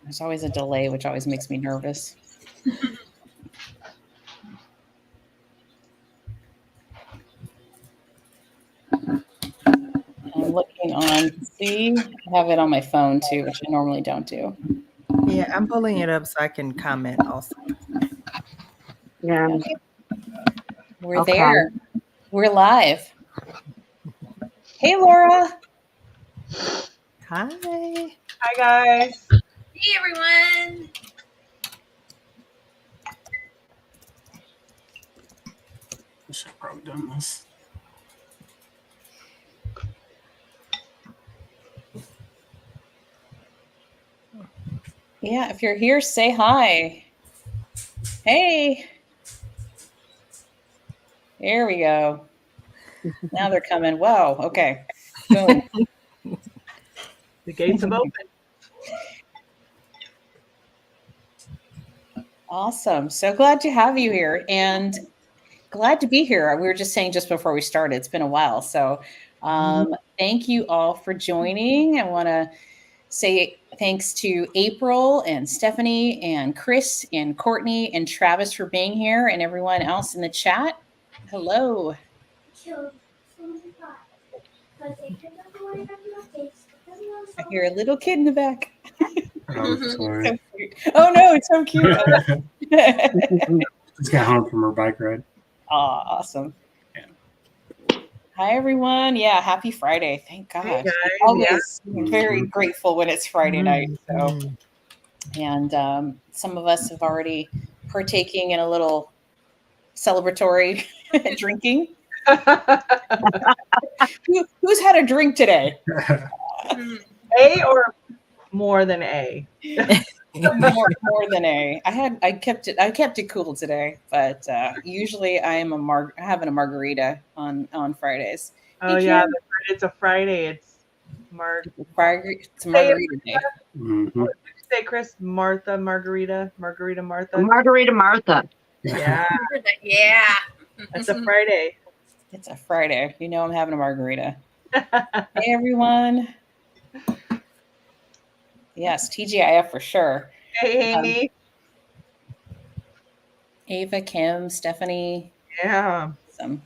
There's always a delay, which always makes me nervous. I'm looking on to see. I have it on my phone too, which I normally don't do. Yeah, I'm pulling it up so I can comment also. Yeah. Okay. We're there. We're live. Hey, Laura. Hi. Hi, guys. Hey, everyone. I should have probably done this. Yeah, if you're here, say hi. Hey. There we go. Now they're coming. Whoa. Okay. Boom. The gates have opened. Awesome. So glad to have you here and glad to be here. We were just saying just before we started, it's been a while. So thank you all for joining. I want to say thanks to April and Stephanie and Chris and Courtney and Travis for being here and everyone else in the chat. Hello. I hear a little kid in the back. Oh, sorry. So cute. Oh no, it's so cute. Just got home from her bike ride. Oh, awesome. Yeah. Hi, everyone. Yeah, happy Friday. Thank God. Hey, guys. Always very grateful when it's Friday night. So, Mhm. and some of us have already partaking in a little celebratory drinking. Who's had a drink today? A or more than A? more than A. I kept it cool today, but usually I'm having a margarita on Fridays. Oh, Hey, yeah. Kim. It's a Friday. It's It's a margarita day. Mm-hmm. What did you say, Chris? Martha, Margarita, Margarita, Martha. Margarita Martha. Yeah, Yeah. it's a Friday. It's a Friday. You know I'm having a margarita. Hey, everyone. Yes, TGIF for sure. Hey, Amy. Ava, Kim, Stephanie. Yeah. Awesome.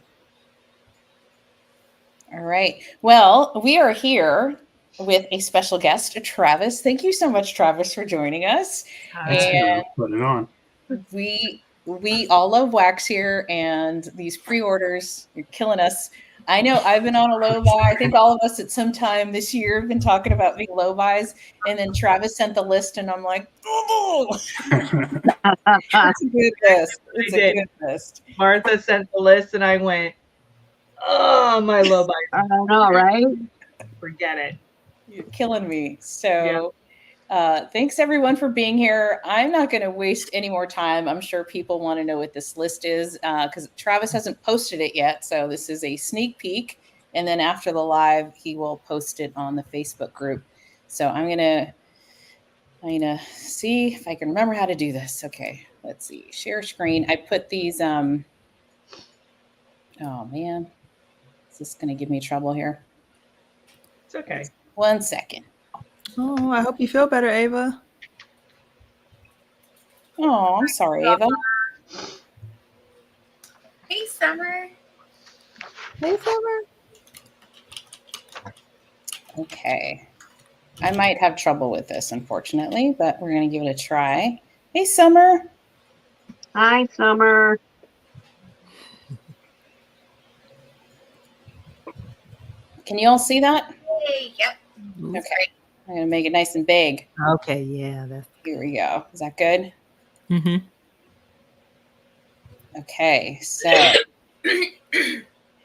All right. Well, we are here with a special guest, Travis. Thank you so much, Travis, for joining us. Thanks And for putting it on. we all love wax here, and these pre-orders, you're killing us. I know I've been on a low buy. I think all of us at some time this year have been talking about being low buys. And then Travis sent the list, and I'm like, oh, it's a good list. It's a good list. Martha sent the list, and I went, oh, my low buy. I know, right? Forget it. You're killing me. So thanks everyone for being here. I'm not going to waste any more time. I'm sure people want to know what this list is because Travis hasn't posted it yet. So this is a sneak peek. And then after the live, he will post it on the Facebook group. So I'm going to see if I can remember how to do this. Okay, let's see. Share screen. I put these. Oh, man. Is this going to give me trouble here? It's okay. 1 second. Oh, I hope you feel better, Ava. Oh, I'm sorry, Ava. Hey, Summer. Hey, Summer. Okay. I might have trouble with this, unfortunately, but we're going to give it a try. Hey, Summer. Hi, Summer. Can you all see that? Hey, yep. Okay. I'm going to make it nice and big. Okay, yeah. Here we go. Is that good? Mm-hmm. Okay.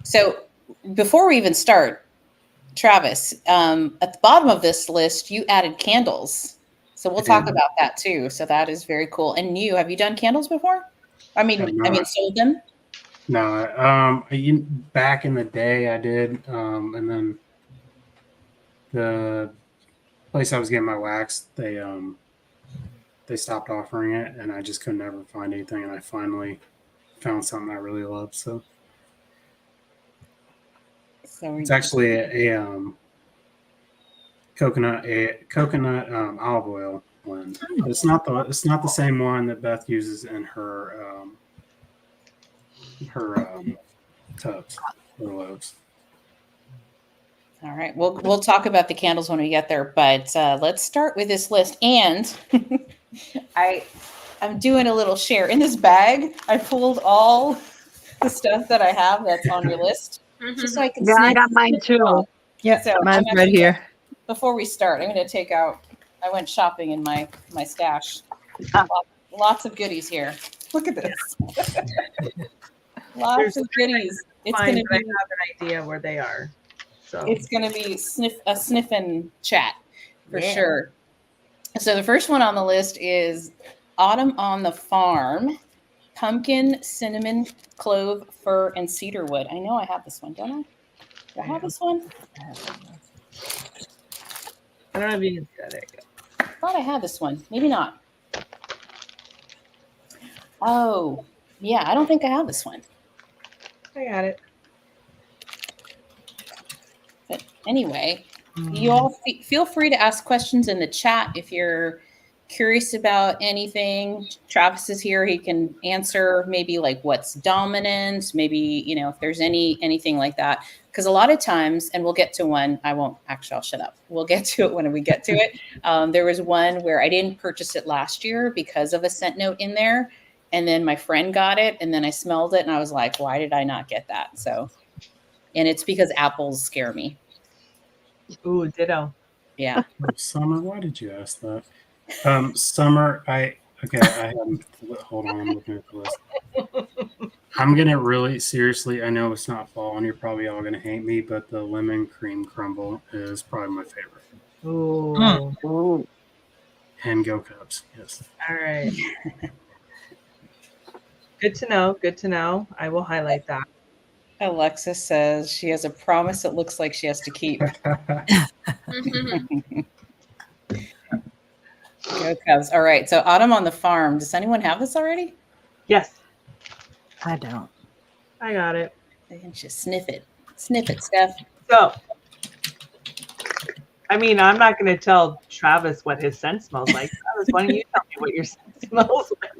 So before we even start, Travis, at the bottom of this list, you added candles. So we'll talk about that too. So that is very cool. And have you done candles before? I mean, sold them? No, back in the day I did, and then the place I was getting my wax, they stopped offering it, and I just could never find anything, and I finally found something I really love. So it's actually a coconut olive oil blend. It's not the same one that Beth uses in her tubs or loaves. All right, we'll talk about the candles when we get there, but let's start with this list. And I'm doing a little share in this bag. I pulled all the stuff that I have that's on your list, just so I can. Yeah, I sniff got mine it too. out. Yeah, So mine's I'm right actually- here. Before we start, I'm going to take out. I went shopping in my stash. Ah. Lots of goodies here. Look at this. Lots There's of goodies. It's Fine, going to but I be. have an idea where they are. So It's going to be a sniffing chat for Yeah. sure. So the first one on the list is Autumn on the Farm, pumpkin, cinnamon, clove, fir, and cedarwood. I know I have this one, don't I? Do I have this one? I don't know if you can see that. There you go. I thought I had this one. Maybe not. Oh, yeah. I don't think I have this one. I got it. But anyway, you all feel free to ask questions in the chat if you're curious about anything. Travis is here. He can answer maybe like what's dominant, maybe, if there's anything like that. Because a lot of times, and we'll get to one, I'll shut up. We'll get to it when we get to it. There was one where I didn't purchase it last year because of a scent note in there. And then my friend got it, and then I smelled it, and I was like, why did I not get that? So, and it's because apples scare me. Ooh, ditto. Yeah. Summer, why did you ask that? Summer, I haven't. Hold on, I'm looking at the list. I'm gonna really seriously. I know it's not fall, and you're probably all gonna hate me, but the lemon cream crumble is probably my favorite. Ooh. Ooh. And Go Cubs, yes. All right. Good to know. Good to know. I will highlight that. Alexis says she has a promise it looks like she has to keep. Go Cubs. All right. So Autumn on the Farm. Does anyone have this already? Yes, I don't. I got it. They can just sniff it. Sniff it, Steph. So, I mean, I'm not going to tell Travis what his scent smells like. Travis, why don't you tell me what your scent smells like?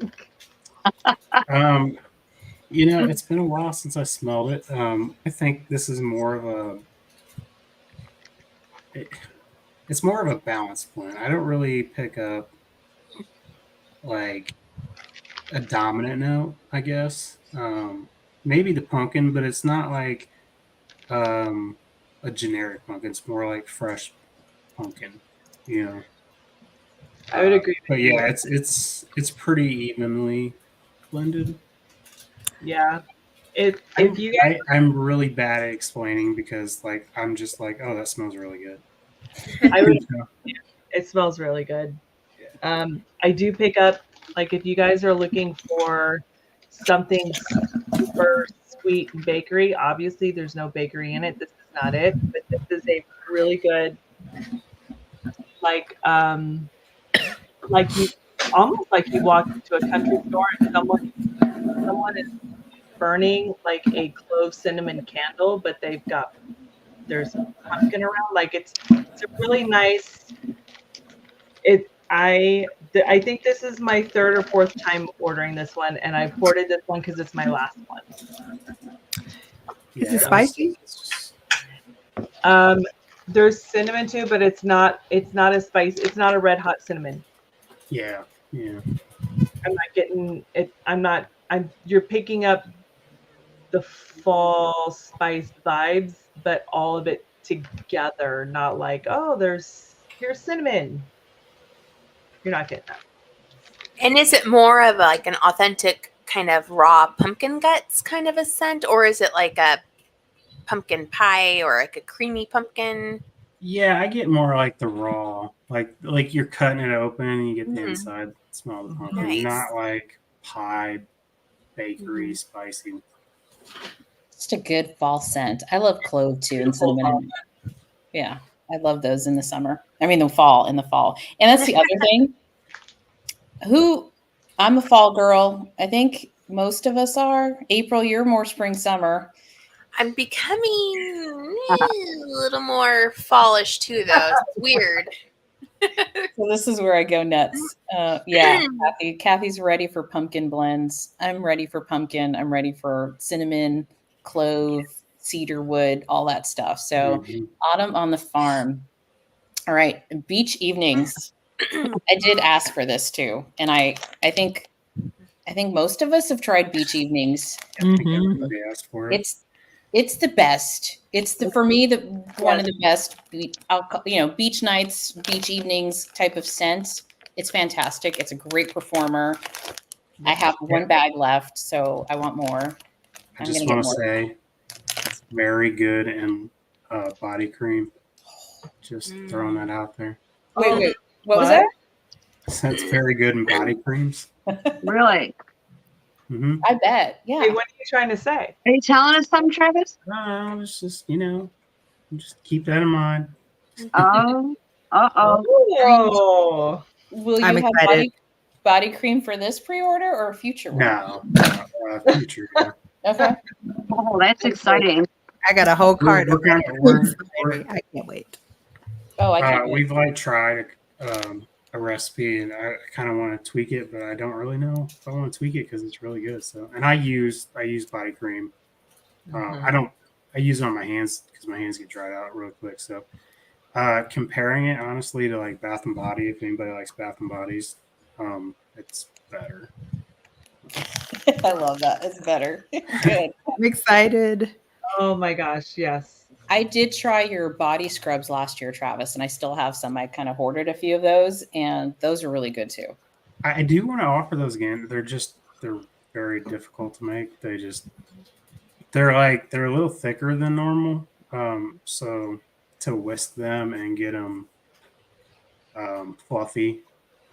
It's been a while since I smelled it. I think this is more of it's more of a balanced blend. I don't really pick up like a dominant note, I guess. Maybe the pumpkin, but it's not like a generic pumpkin. It's more like fresh pumpkin, I would agree. But yeah, it's pretty evenly blended. Yeah. If you guys, I'm really bad at explaining because I'm just like, oh, that smells really good. I would, it smells really good. I do pick up, like, if you guys are looking for something super sweet and bakery, obviously there's no bakery in it. This is not it, but this is a really good, like you almost like you walk into a country store and someone is burning like a clove cinnamon candle, but there's pumpkin around. Like it's a really nice. I think this is my third or fourth time ordering this one, and I ported this one because it's my last one. Is it spicy? There's cinnamon too, but it's not as spicy. It's not a red hot cinnamon. Yeah. I'm not getting it. You're picking up the fall spice vibes, but all of it together, not like, oh, here's cinnamon. You're not getting that. And is it more of like an authentic kind of raw pumpkin guts kind of a scent, or is it like a pumpkin pie or like a creamy pumpkin? Yeah, I get more like the raw, like you're cutting it open and you get the inside smell of the pumpkin, Nice. not like pie, bakery, spicy. Just a good fall scent. I love clove too and cinnamon. Yeah, I love those in the summer. I mean, in the fall. And that's the other thing. I'm a fall girl. I think most of us are. April, you're more spring, summer. I'm becoming a little more fallish too, though. It's weird. So this is where I go nuts. Yeah, Kathy's ready for pumpkin blends. I'm ready for pumpkin. I'm ready for cinnamon, clove, cedar wood, all that stuff. So Mhm. autumn on the farm. All right, beach evenings. I did ask for this too, and I think most of us have tried beach evenings. I think Mhm. everybody asked for it. It's the best. It's for me the one of the best. Beach nights, beach evenings type of scent. It's fantastic. It's a great performer. I have one bag left, so I want more. I I'm just gonna want get to more. say it's very good in body cream. Just throwing that out there. Wait. What was What? that? It's very good in body creams. Really? Mm-hmm. I bet. Hey, Yeah. what are you trying to say? Are you telling us something, Travis? No, it's just just keep that in mind. Oh, uh-oh. Oh, Will I'm you have excited. body cream for this pre-order or a future one? No, future. Yeah. Okay. Oh, that's exciting. I got a whole cart of we're- I can't wait. Oh, I can't wait. we've tried a recipe, and I kind of want to tweak it, but I don't really know if I want to tweak it because it's really good. So, and I use body cream. I use it on my hands because my hands get dried out real quick. So, comparing it honestly to like Bath and Body, if anybody likes Bath and Bodies, it's better. I love that. It's better. Good. I'm excited. oh my gosh, yes. I did try your body scrubs last year, Travis, and I still have some. I kind of hoarded a few of those, and those are really good too. I do want to offer those again. They're very difficult to make. They're a little thicker than normal. So to whisk them and get them fluffy,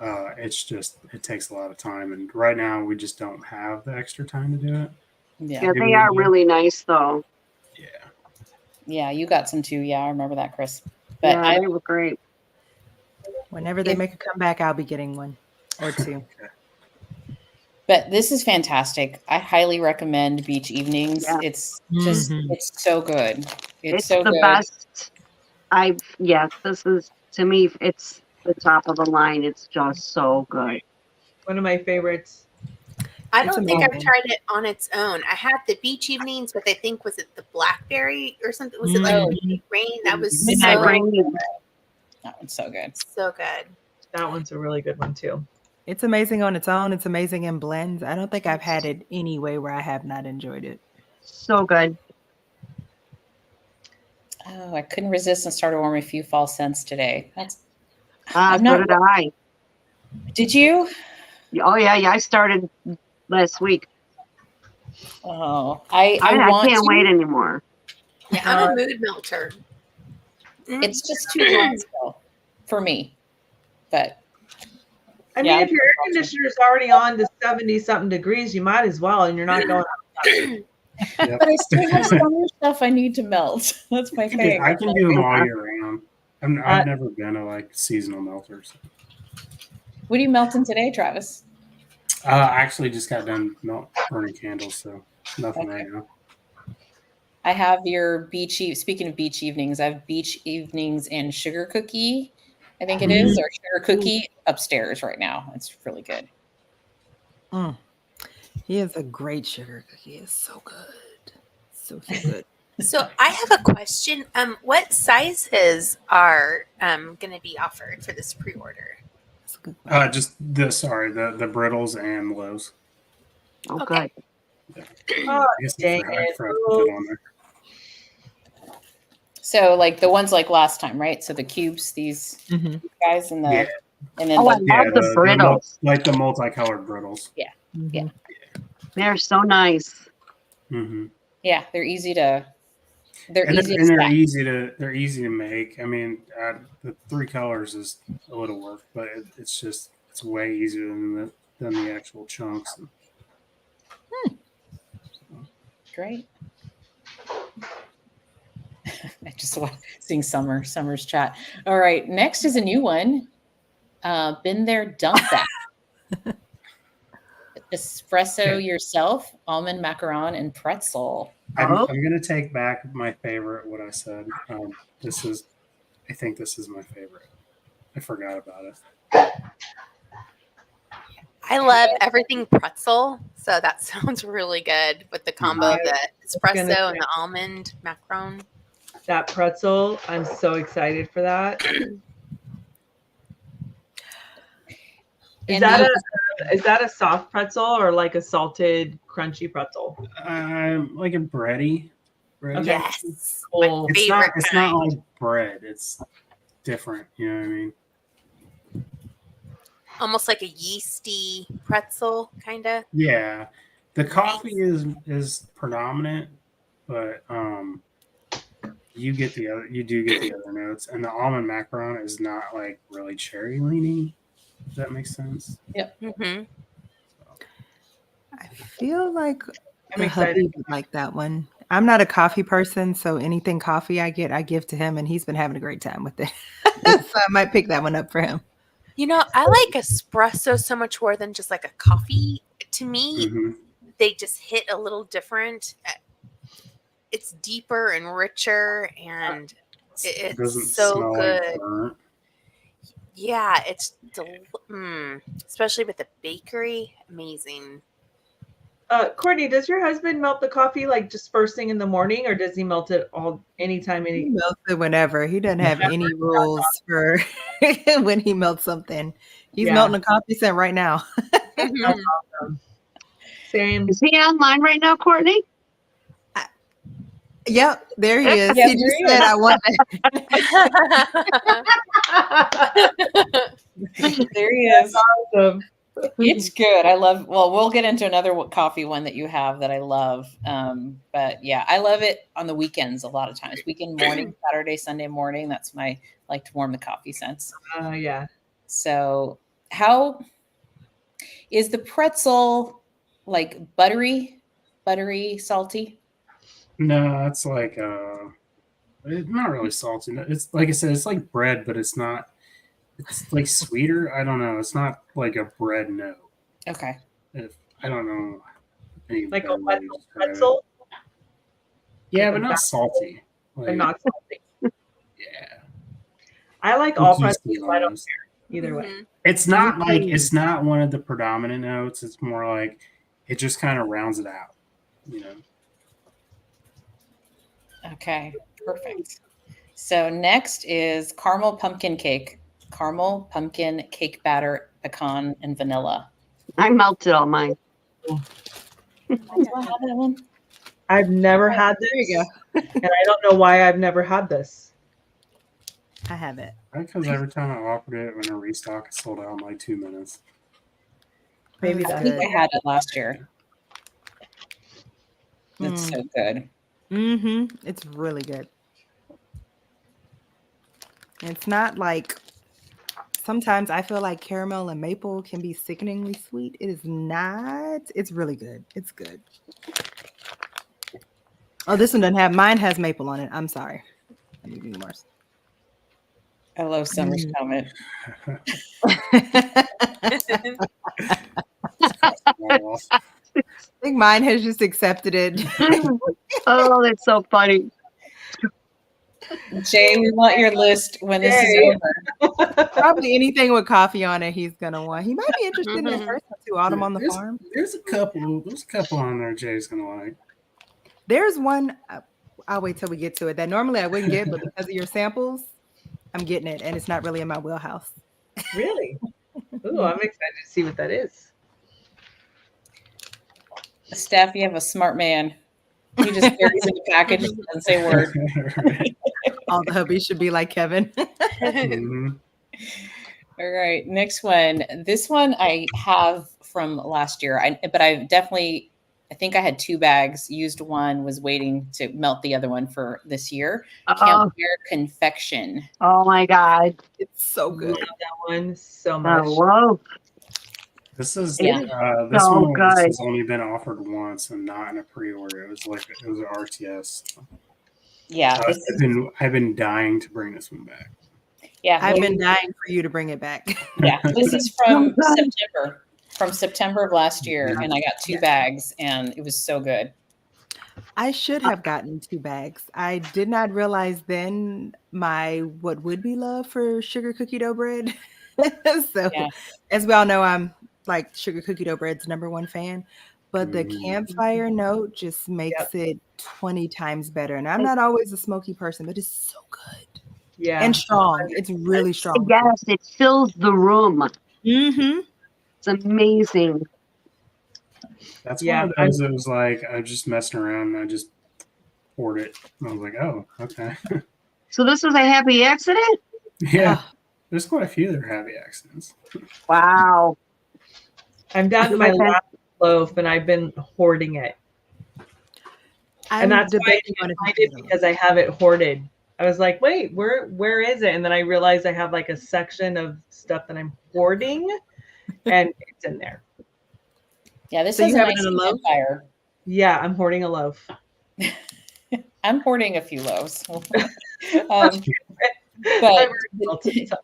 it takes a lot of time. And right now we just don't have the extra time to do it. Yeah. Yeah, they are really nice, though. Yeah. Yeah, you got some too. Yeah, I remember that, Chris. But Yeah, they were great. Whenever they make a comeback, I'll be getting one or two. But this is fantastic. I highly recommend beach evenings. Yeah. It's just it's so good. It's so the good. best. This is, to me, it's the top of the line. It's just so good. One of my favorites. I It's don't think I've amazing. tried it on its own. I had the beach evenings, but I think was it the blackberry or something? Was it like rain? That was Midnight so Rain. That one's so good. so good. That one's a really good one too. It's amazing on its own. It's amazing in blends. I don't think I've had it any way where I have not enjoyed it. So good. Oh, I couldn't resist and started warming a few fall scents today. That's So I'm not- did I. Did you? Oh, yeah. I started last week. Oh, I I want can't to. wait anymore. Yeah, I'm a mood melter. It's just too hot still for me. But I mean, Yeah. if your air conditioner's already on to 70 something degrees, you might as well, and you're not going outside. Yep. but I still have summer stuff I need to melt. That's my thing. I can do them all year round. I've never been a seasonal melter. So. What are you melting today, Travis? I actually just got done burning candles, so nothing right now. I have your speaking of beach evenings, I have beach evenings and sugar cookie, I think it is, or sugar cookie upstairs right now. It's really good. He is a great sugar cookie. It's so good. So good. So I have a question. What sizes are going to be offered for this pre-order? It's a good one. Just the brittles and lows. Oh, Okay. good. Oh, I guess dang I it. forgot to put it on there. So like the ones like last time, right? So the cubes, these Mhm. guys, and the Yeah. and then Oh, I the, love the brittles. Like the multicolored brittles. Mhm. They're so nice. Mm-hmm. yeah, they're easy to They're stack. easy to make. I mean, the 3 colors is a little work, but it's way easier than the actual chunks. Great. I just want seeing Summer's chat. All right, next is a new one. Been there, done that. Espresso yourself, almond macaron, and pretzel. I'm Oh. going to take back my favorite. What I said. I think this is my favorite. I forgot about it. I love everything pretzel, so that sounds really good with the combo of the espresso and the almond macaron. That pretzel, I'm so excited for that. Is that a soft pretzel or like a salted, crunchy pretzel? Like a bready. Okay. Yes, Cool. my It's favorite not kind. like bread. It's different. You know what I mean? Almost like a yeasty pretzel, kind of. Yeah. The coffee is predominant, but you do get the other notes, and the almond macaron is not like really cherry leaning. Does that make sense? Mm-hmm. I feel like I'm the excited. hubby would like that one. I'm not a coffee person, so anything coffee I give to him, and he's been having a great time with it. So I might pick that one up for him. You know, I like espresso so much more than just like a coffee. To me, Mm-hmm. they just hit a little different. It's deeper and richer, and It doesn't it's so smell good. like burnt. Yeah, it's especially with the bakery, amazing. Courtney, does your husband melt the coffee like just first thing in the morning, or does he melt it all anytime? He melts it whenever. He doesn't have any rules for when he melts something. He's melting a coffee scent right now. Mhm. That's awesome. Same. Is he online right now, Courtney? Yep, there he is. Yep, He just there he said, is. "I want that." There he is. Awesome. It's good. I love. Well, we'll get into another coffee one that you have that I love. But yeah, I love it on the weekends a lot of times. Weekend morning, Saturday, Sunday morning. That's my like to warm the coffee scents. Yeah. So, how is the pretzel like buttery, salty? No, it's like it's not really salty. It's like I said, it's like bread, but it's not. It's like sweeter. I don't know. It's not like a bread note. Okay. I don't know. any Like a better way to describe it. pretzel, Yeah, like but a not back- salty. but Like, not salty. yeah. I like all Juicy pretzels. I don't almost. care either way. Mhm. It's not like it's not one of the predominant notes. It's more like it just kind of rounds it out. You know. Okay. Perfect. So next is caramel pumpkin cake batter, pecan, and vanilla. I melted all mine. Do I have that one? I've never had this, There you and I don't know why I've never had this. I have it. Because every time I offered it when a restock, it sold out in like 2 minutes. Maybe That's I that's think good. I had it last year. That's so good. Mm-hmm. It's really good. It's not like sometimes I feel like caramel and maple can be sickeningly sweet. It is not. It's really good. It's good. Oh, this one doesn't have. Mine has maple on it. I'm sorry. I'm eating worse. I love Summer's comment. I think mine has just accepted it. Oh, that's so funny. Jay, we want your list when this is over. Probably anything with coffee on it, he's gonna want. He might be interested in the Mhm. first one too. Autumn on the farm. There's a couple on there Jay's gonna like. There's one. I'll wait till we get to it. That normally I wouldn't get, but because of your samples, I'm getting it, and it's not really in my wheelhouse. Really? Ooh, I'm excited to see what that is. Steph, you have a smart man. He just carries in the package and doesn't say a word. All the hubbies should be like Kevin. Mhm. All right, next one. This one I have from last year, but I think I had 2 bags. Used one, was waiting to melt the other one for this year. Oh, Camembert confection. oh my God. It's so Love good. that one so much. Oh, whoa. This is Yeah. this So one good. has only been offered once and not in a pre-order. It was an RTS. Yeah, I've been dying to bring this one back. yeah. I've been dying for you to bring it back. Yeah, this is from September of last year, and I got 2 bags, and it was so good. I should have gotten 2 bags. I did not realize then what would be love for sugar cookie dough bread. So, Yeah. as we all know, I'm like sugar cookie dough bread's #1 fan, but the Mm. campfire note just makes it 20 times better. And I'm not always a smoky person, but it's so good Yeah. and strong. It's really strong. Yes, it fills the room. Mm-hmm. It's amazing. That's Yeah, one of those that was like, I was just messing around and I just poured it. And I was like, oh, okay. So this was a happy accident? Yeah. There's quite a few that are happy accidents. Wow. I'm down to my last loaf and I've been hoarding it. I'm And that's why I debating on can't if find you it can do because I have it hoarded. I was like, wait, where is it? And then I realized I have like a section of stuff that I'm hoarding and it's in there. Yeah, this So has you a have it nice in a loaf? campfire. Yeah, I'm hoarding a loaf. I'm hoarding a few loaves. I'm But very guilty, so.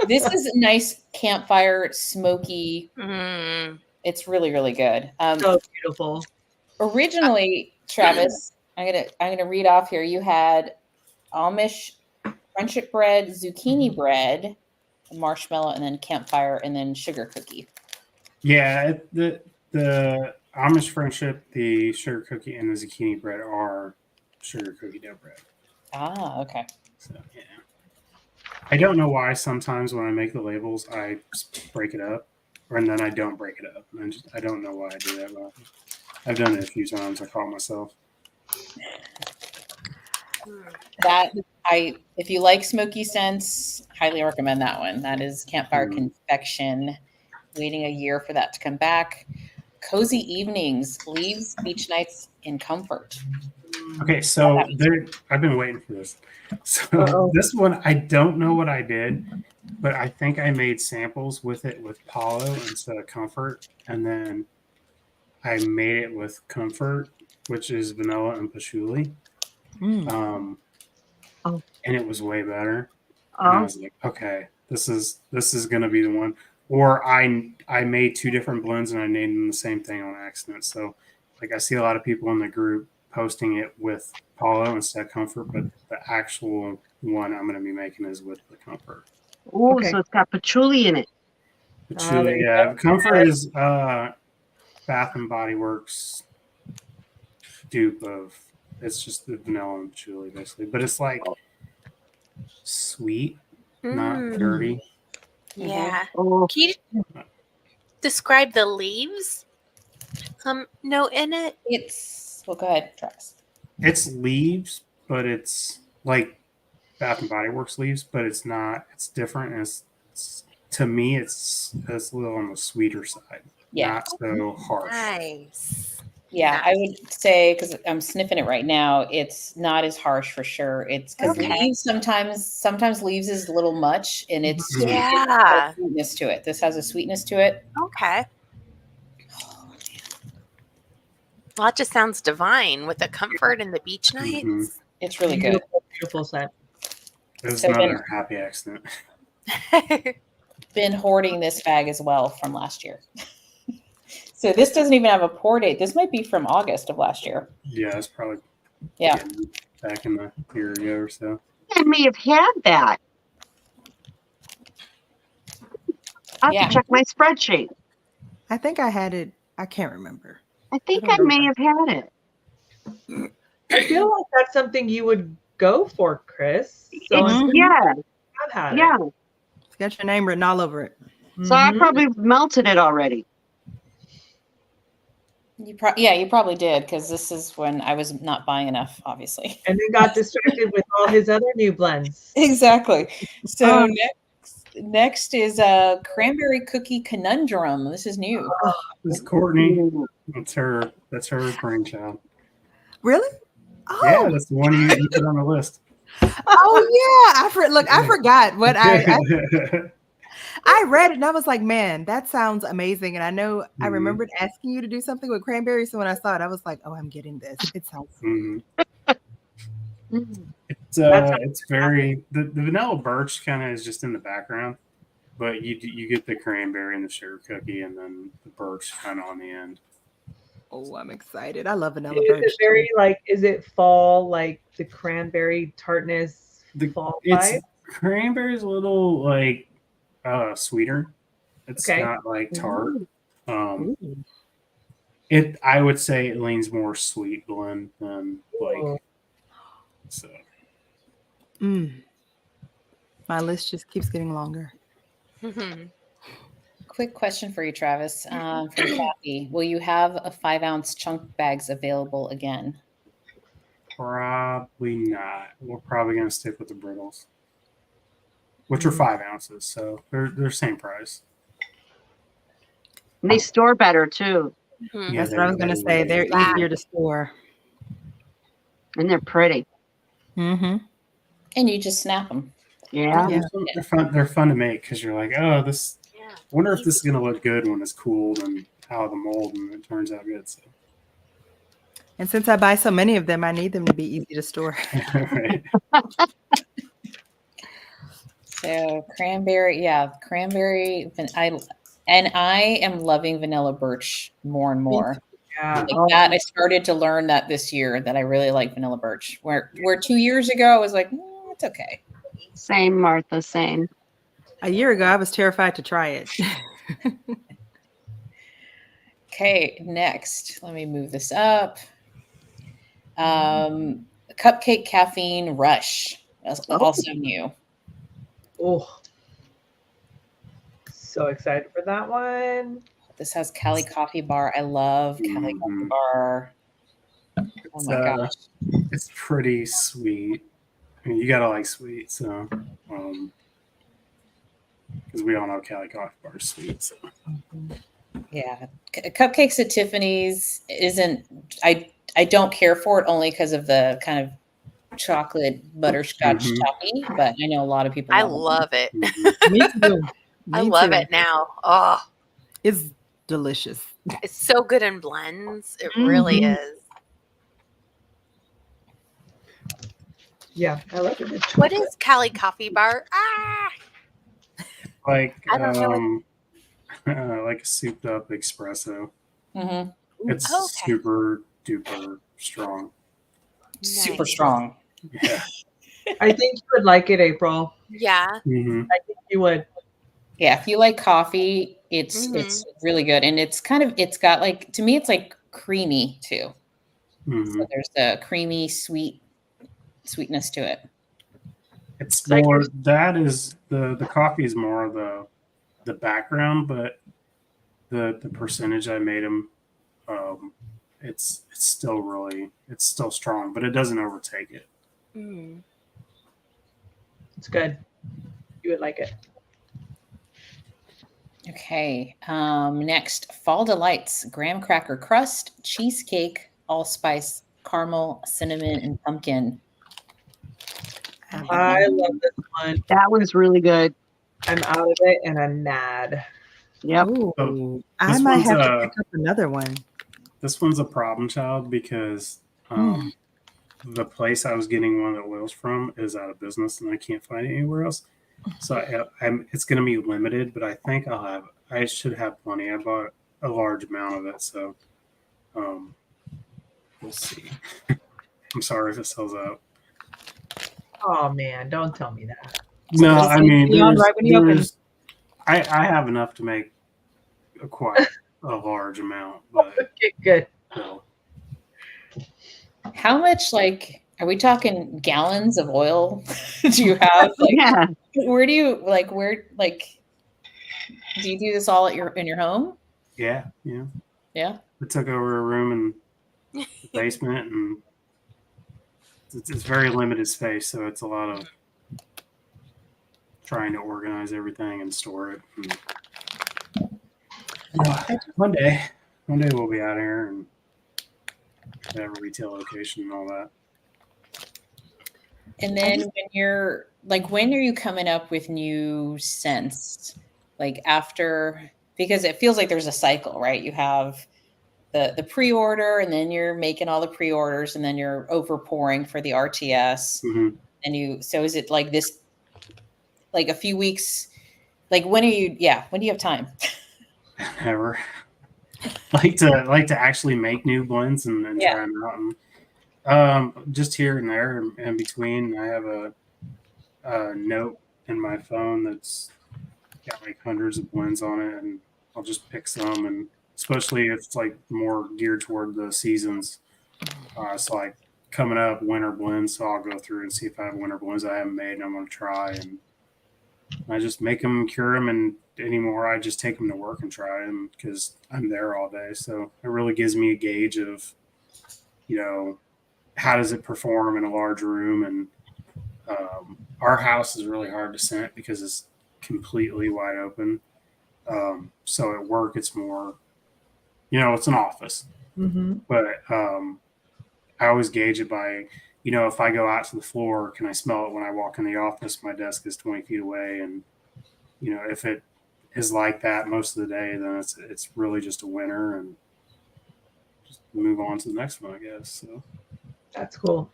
this is a nice campfire, smoky. Mm. It's really, really good. So beautiful. Originally, Travis, I'm gonna read off here. You had Amish friendship bread, zucchini bread, marshmallow, and then campfire, and then sugar cookie. Yeah, the Amish friendship, the sugar cookie, and the zucchini bread are sugar cookie dough bread. Ah, okay. So yeah, I don't know why sometimes when I make the labels I just break it up, and then I don't break it up. I don't know why I do that. But I've done it a few times. I caught myself. If you like smoky scents, highly recommend that one. That is Campfire Confection. Waiting a year for that to come back. Cozy evenings, leaves, beach nights in comfort. Okay, so I've been waiting for this. So this one, I don't know what I did, but I think I made samples with it with Palo instead of Comfort, and then I made it with Comfort, which is vanilla and patchouli. And it was way better. And I was like, okay, this is gonna be the one. Or I made 2 different blends and I named them the same thing on accident. So like I see a lot of people in the group posting it with Palo instead of Comfort, but the actual one I'm gonna be making is with the Comfort. Oh, Okay. so it's got patchouli in it. Patchouli, yeah. Comfort is Bath and Body Works dupe of, it's just the vanilla and patchouli basically, but it's like sweet, not dirty. Yeah. Oh, Can you describe the leaves? Note in it. Well, go ahead, Travis. It's leaves, but it's like Bath and Body Works leaves, but it's not. It's different. And it's to me, it's a little on the sweeter side. Yeah. Not so harsh. Nice. Yeah, I would say, because I'm sniffing it right now, it's not as harsh for sure. It's because leaves sometimes leaves is a little much, and it's Mhm. it has a sweetness to it. This has a sweetness to it. Okay. Well, it just sounds divine with the comfort and the beach nights. Mhm. It's really good. Beautiful scent. It was So another happy accident. Been hoarding this bag as well from last year. So this doesn't even have a pour date. This might be from August of last year. Yeah, it's probably back in the year ago or so. I may have had that. I have to check my spreadsheet. I think I had it. I can't remember. I think I may have had it. I feel like that's something you would go for, Chris. So Yeah. I've had Yeah. It's got your name written all over it. So I probably melted it already. You probably did, because this is when I was not buying enough, obviously. And then got distracted with all his other new blends. Exactly. So next is a cranberry cookie conundrum. This is new. This is Courtney. That's her brainchild. Really? Oh, Yeah, that's the one you put on the list. oh yeah. I forgot what I read it and I was like, man, that sounds amazing. And I know I remembered asking you to do something with cranberry. So when I saw it, I was like, oh, I'm getting this. It sounds It's very the vanilla birch kind of is just in the background, but you get the cranberry and the sugar cookie and then the birch kind of on the end. Oh, I'm excited. I love vanilla Is birch. it very like? Is it fall like the cranberry tartness fall It's vibe? cranberry's a little like sweeter. It's Okay. not like tart. Ooh. I would say it leans more sweet blend than Ooh. like so. Mm. My list just keeps getting longer. Quick question for you, Travis, from Kathy. Will you have a 5-ounce chunk bags available again? Probably not. We're probably gonna stick with the brittles, which are 5 ounces, so they're same price. And they store better too, Mhm. That's what I was going to say. They're easier to store. and they're pretty. Mm-hmm. And you just snap them. Yeah. Yeah. They're fun. They're fun to make because you're like, oh, this. Yeah. I wonder if this is gonna look good when it's cooled and out of the mold, and it turns out good. So. And since I buy so many of them, I need them to be easy to store. Right. So cranberry, I am loving vanilla birch more and more. Yeah. Like that, I started to learn that this year that I really like vanilla birch. Where 2 years ago I was like, it's okay. Same, Martha. Same. A year ago, I was terrified to try it. Okay, next, let me move this up. Cupcake caffeine rush. That's also new. Oh, so excited for that one. This has Cali Coffee Bar. I love Cali Coffee Bar. Oh my gosh. It's pretty sweet. I mean, you gotta like sweet, so because we all know Cali Coffee Bar is sweet. So. Yeah, Cupcakes at Tiffany's isn't. I don't care for it only because of the kind of chocolate butterscotch toppy, but I know a lot of people. I love it. Me too. I love it now. Oh, It's delicious. it's so good in blends. It really is. Yeah, I love it. What is Cali Coffee Bar? Ah, Like I don't know like a souped up espresso. Mm-hmm. It's super duper strong. Super Nice. strong. Yeah. I think you would like it, April. Yeah. Mm-hmm. I think you would. Yeah, if you like coffee, it's really good, and it's got like, to me, it's like creamy too. Mm-hmm. So there's the creamy sweetness to it. It's more that is the coffee is more of the background, but the percentage I made them, it's still strong, but it doesn't overtake it. It's good. You would like it. Okay. Next, Fall Delights graham cracker crust, cheesecake, allspice, caramel, cinnamon, and pumpkin. I love this one. That one's really good. I'm out of it and I'm mad. Yep. Ooh, I might have to pick up another one. This one's a problem child because the place I was getting one of the oils from is out of business and I can't find it anywhere else. So it's going to be limited, but I think I should have plenty. I bought a large amount of it, so we'll see. I'm sorry if it sells out. Oh man, don't tell me that. No, I mean, right when you open. I have enough to make quite a large amount, but Okay, good. no. How much, like, are we talking gallons of oil do you have? Like, Yeah. where do you do you do this all in your home? Yeah. Yeah. We took over a room in the basement, and it's very limited space, so it's a lot of trying to organize everything and store it. And, one day we'll be out here and have a retail location and all that. And then when are you coming up with new scents? Like after, because it feels like there's a cycle, right? You have the pre-order, and then you're making all the pre-orders, and then you're over pouring for the RTS. Mm-hmm. And so is it like this, like a few weeks? Like when do you have time? Never. like to actually make new blends and Yeah. try them out. And, just here and there in between, I have a note in my phone that's got like hundreds of blends on it, and I'll just pick some, and especially if it's like more geared toward the seasons. So like coming up winter blends, so I'll go through and see if I have winter blends I haven't made and I'm going to try, and I just make them, cure them, and anymore I just take them to work and try them because I'm there all day. So it really gives me a gauge of, how does it perform in a large room. And our house is really hard to scent because it's completely wide open. So at work, it's more, it's an office, but I always gauge it by, if I go out to the floor, can I smell it when I walk in the office? My desk is 20 feet away. And, if it is like that most of the day, then it's really just a winner, and just move on to the next one, I guess. So That's cool.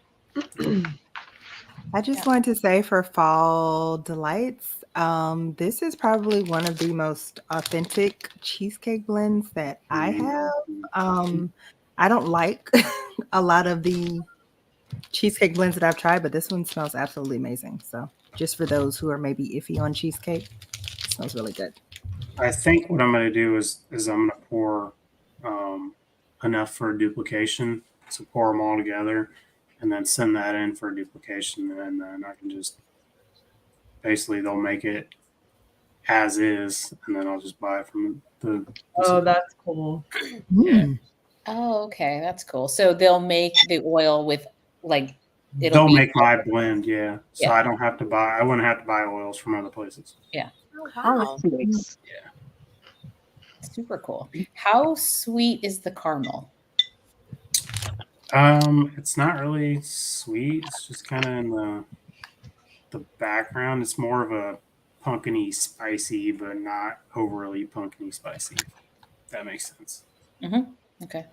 I just wanted to say for fall delights, this is probably one of the most authentic cheesecake blends that I have. I don't like a lot of the cheesecake blends that I've tried, but this one smells absolutely amazing. So just for those who are maybe iffy on cheesecake, it smells really good. I think what I'm going to do is I'm going to pour enough for a duplication. So pour them all together and then send that in for a duplication. And then I can just basically, they'll make it as is, and then I'll just buy it from the. Oh, that's cool. Mm. Oh, okay, that's cool. So they'll make the oil with like They'll make my blend, yeah. So Yeah. I don't have to buy. I wouldn't have to buy oils from other places. Yeah. Oh, Oh, wow. that's nice. Yeah. Super cool. How sweet is the caramel? It's not really sweet. It's just kind of in the background. It's more of a pumpkin-y spicy, but not overly pumpkin-y spicy. If that makes sense. Okay.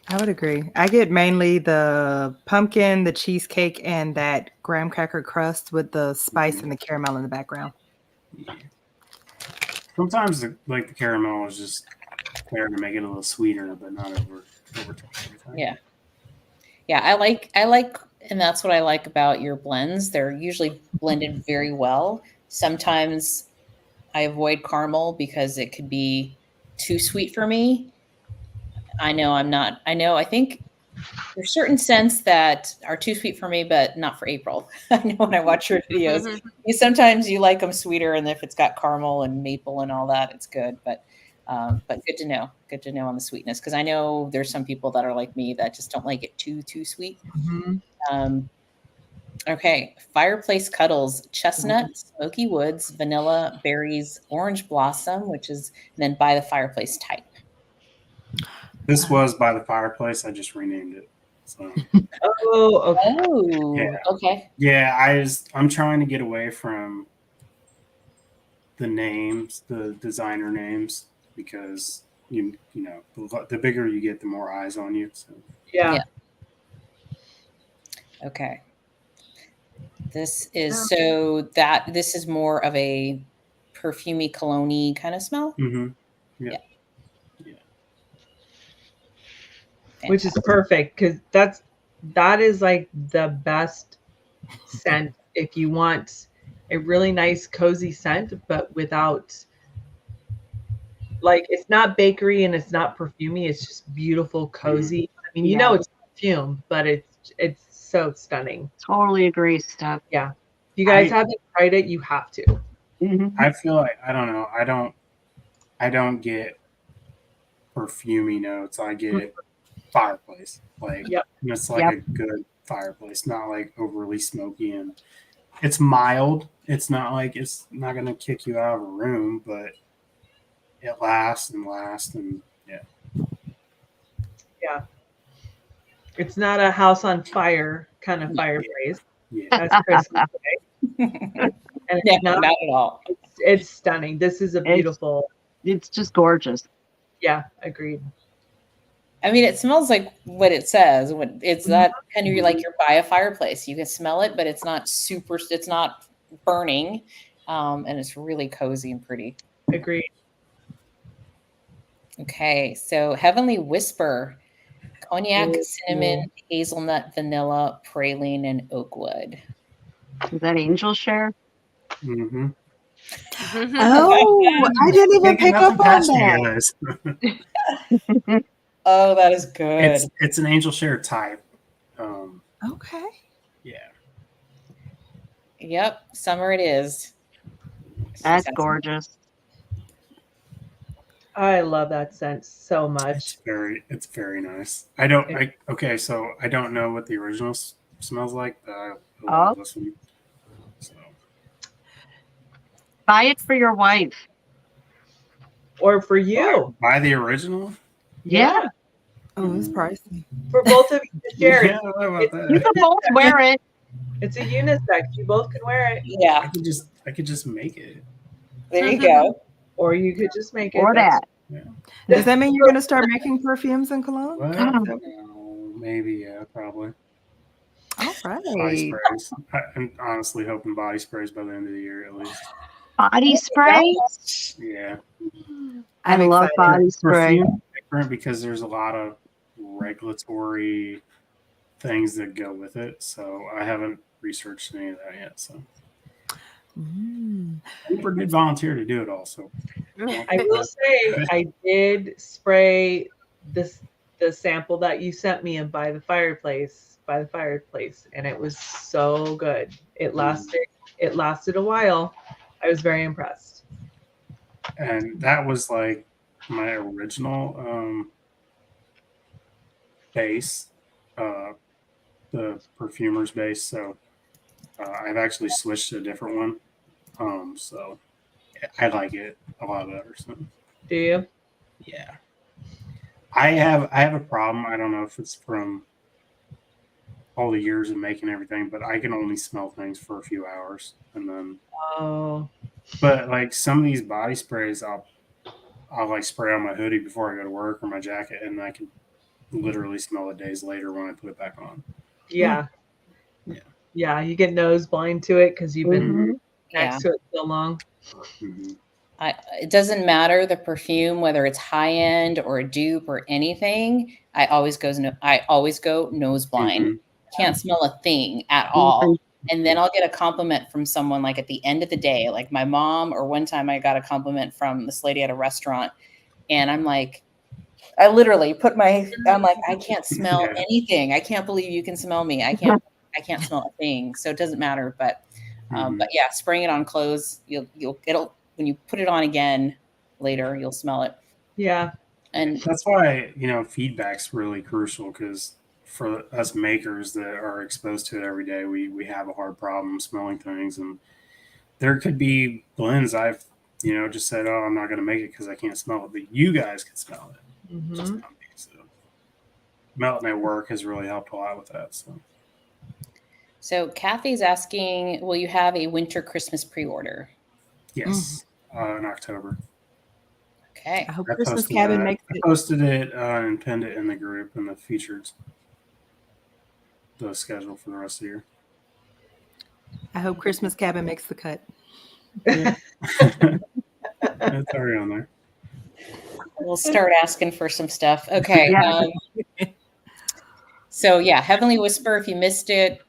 I would agree. I get mainly the pumpkin, the cheesecake, and that graham cracker crust with the spice and the caramel in the background. Yeah. Sometimes the caramel is just there to make it a little sweeter, but not over top everything. Yeah. Yeah, I like, and that's what I like about your blends. They're usually blended very well. Sometimes I avoid caramel because it could be too sweet for me. I think there's certain scents that are too sweet for me, but not for April. I know when I watch your videos, sometimes you like them sweeter, and if it's got caramel and maple and all that, it's good. But good to know. Good to know on the sweetness, because I know there's some people that are like me that just don't like it too sweet. Okay, fireplace cuddles: chestnut, smoky woods, vanilla, berries, orange blossom, which is then by the fireplace type. This was by the fireplace. I just renamed it. So Oh, okay. Oh, Yeah. okay. yeah, I'm trying to get away from the names, the designer names, because you know the bigger you get, the more eyes on you. So Yeah. Okay. This is this is more of a perfumey, cologne-y kind of smell. yeah. Which is perfect, because that is like the best scent if you want a really nice cozy scent, but without, like, it's not bakery and it's not perfumey, it's just beautiful, cozy. I mean, you know it's perfume, but it's so stunning. Totally agree, Steph. Yeah. If you guys haven't tried it, you have to. I feel like I don't know. I don't get perfumey notes. I get fireplace. Like it's like a good fireplace, not like overly smoky, and it's mild. It's not like it's not gonna kick you out of a room, but it lasts and yeah. Yeah. It's not a house on fire kind of fireplace. Yeah. That's Christmas Day. And it's not at all. It's stunning. This is a beautiful. It's just gorgeous. Yeah, agreed. I mean, it smells like what it says. When it's that kind of like you're by a fireplace. You can smell it, but it's not super. It's not burning, and it's really cozy and pretty. Agreed. Okay, so Heavenly Whisper, cognac, Ooh. cinnamon, hazelnut, vanilla, praline, and oak wood. Is that angel share? Mm-hmm. Oh, I didn't even pick up on Past you that. guys. Oh, that is good. It's an angel share type. Okay. Yeah. Yep, summer it is. That's gorgeous. I love that scent so much. It's very nice. Okay, so I don't know what the original smells like, but I love this one. So. Buy it for your wife. Or for you. Buy the original? Yeah. Oh, it's pricey. For both of you to share. Yeah, how about that? You can both wear it. It's a unisex. You both can wear it. Yeah, I could just make it. there you go. Or you could just make it. Or that. Yeah. Does that mean you're going to start making perfumes and cologne? Well, maybe, yeah, probably. All Body right. sprays. I'm honestly hoping body sprays by the end of the year at least. Body spray? Yeah. I I'm love excited. body spray. Perfume is different because there's a lot of regulatory things that go with it. So I haven't researched any of that yet. So Cooper did volunteer to do it also. I will say I did spray the sample that you sent me and by the fireplace, and it was so good. It lasted a while. I was very impressed. And that was like my original base, the perfumer's base. So I've actually switched to a different one. So I like it a lot better. So. Do you? Yeah. I have a problem. I don't know if it's from all the years of making everything, but I can only smell things for a few hours, and then. Oh. But like some of these body sprays, I'll like spray on my hoodie before I go to work or my jacket, and I can literally smell it days later when I put it back on. Yeah. Yeah. Yeah. You get nose blind to it because you've been next to it so long. Mm-hmm. It doesn't matter the perfume, whether it's high end or a dupe or anything. I always go nose blind. Mm-hmm. Can't smell a thing at all. And then I'll get a compliment from someone like at the end of the day, like my mom, or one time I got a compliment from this lady at a restaurant, and I'm like, I literally I'm like, I can't smell anything. I can't believe you can smell me. I can't smell a thing. So it doesn't matter. But yeah, spraying it on clothes, it'll when you put it on again later, you'll smell it. Yeah. And that's why, feedback's really crucial, because for us makers that are exposed to it every day, we have a hard problem smelling things. And there could be blends I've, just said, oh, I'm not going to make it because I can't smell it. But you guys can smell it. Mm-hmm. Just not me. So Melting at work has really helped a lot with that. So Kathy's asking, will you have a winter Christmas pre-order? Yes, in October. Okay. I hope Christmas Cabin makes it. I posted it and pinned it in the group and the featured the schedule for the rest of the year. I hope Christmas Cabin makes the cut. Yeah. It's already on there. We'll start asking for some stuff. Okay. So yeah, Heavenly Whisper, if you missed it,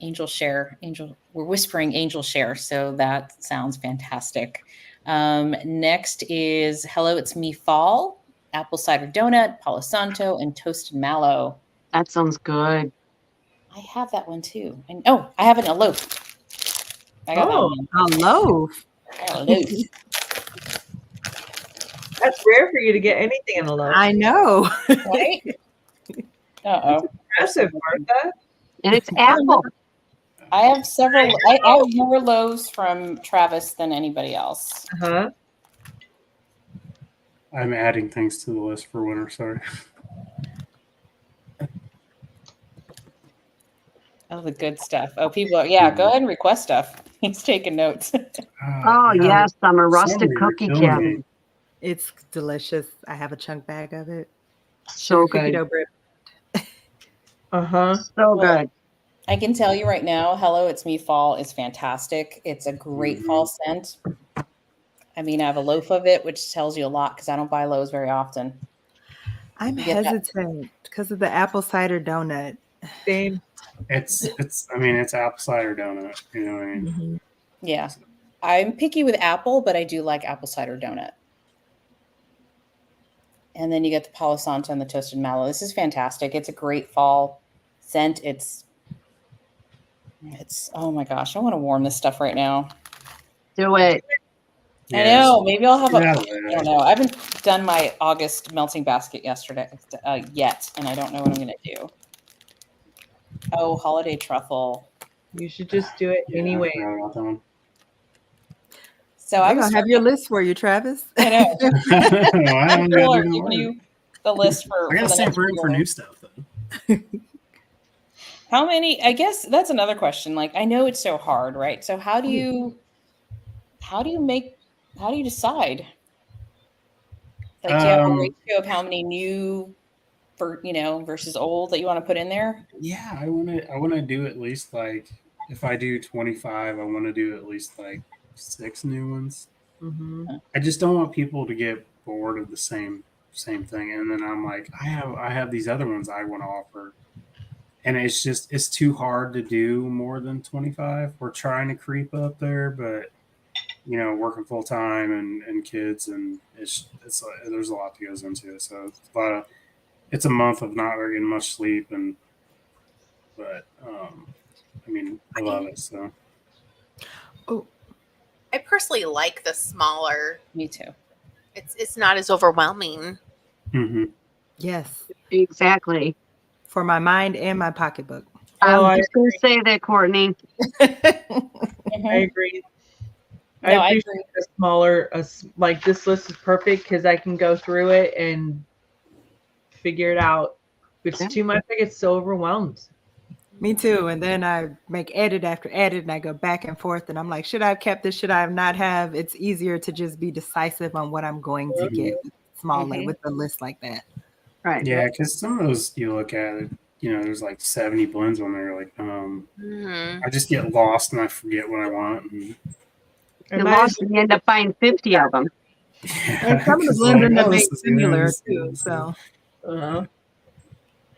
we're whispering Angel Share. So that sounds fantastic. Next is Hello, It's Me Fall, apple cider donut, Palo Santo, and toasted mallow. That sounds good. I have that one too. And I have it in a loaf. I got that one. A loaf. A loaf. That's rare for you to get anything in a loaf. I know. Right? Uh-oh. Impressive, Martha. And it's apple. I have several. I have more loaves from Travis than anybody else. Uh-huh. I'm adding things to the list for winter. Sorry. Oh, the good stuff. Oh, people are, go ahead and request stuff. He's taking notes. Yes, I'm a rustic cookie cabin. It's delicious. I have a chunk bag of it. So Cookie good. dough bread. Uh-huh. So good. I can tell you right now, Hello, It's Me Fall is fantastic. It's a great fall scent. I mean, I have a loaf of it, which tells you a lot because I don't buy Lowe's very often. I'm You get that? hesitant because of the apple cider donut. Same. It's I mean, it's apple cider donut. You know what I mean? Mhm. Yeah. I'm picky with apple, but I do like apple cider donut. And then you get the Palo Santo and the toasted mallow. This is fantastic. It's a great fall scent. It's oh my gosh, I want to warm this stuff right now. Do it. I know. Maybe I'll have Yeah, I don't know. I haven't done my August melting basket yesterday yet, and I don't know what I'm going to do. Oh, holiday truffle. You should just do it yeah, anyway. I forgot about that one. So I They're was gonna have your list for you, Travis. I know. I don't People are gotta do giving the you work. the list for I gotta the save next room for year. new stuff though. How many? I guess that's another question. Like, I know it's so hard, right? So how do you decide? Like, do you have a ratio of how many new versus old that you want to put in there? Yeah, I wanna do at least like if I do 25, I want to do at least like 6 new ones. Mm-hmm. I just don't want people to get bored of the same thing, and then I'm like, I have these other ones I want to offer, and it's too hard to do more than 25. We're trying to creep up there, but working full time and kids, and it's there's a lot that goes into it. So it's a month of not getting much sleep, but I mean, I love it. So I personally like the smaller. Me too. It's not as overwhelming. mm-hmm. Yes, Exactly. for my mind and my pocketbook. I Oh, I was just going to say that, Courtney. I agree. No, I I appreciate agree. the smaller, like this list is perfect because I can go through it and figure it out. If it's too much, I get so overwhelmed. Me too. And then I make edit after edit and I go back and forth and I'm like, should I have kept this? Should I have not have? It's easier to just be decisive on what I'm going to get with with a list like that. Right. Yeah, because some of those you look at it, there's like 70 blends on there. Like, I just get lost and I forget what I want. And, You lost and you end up buying 50 of them. And some of the blends end up being similar too. So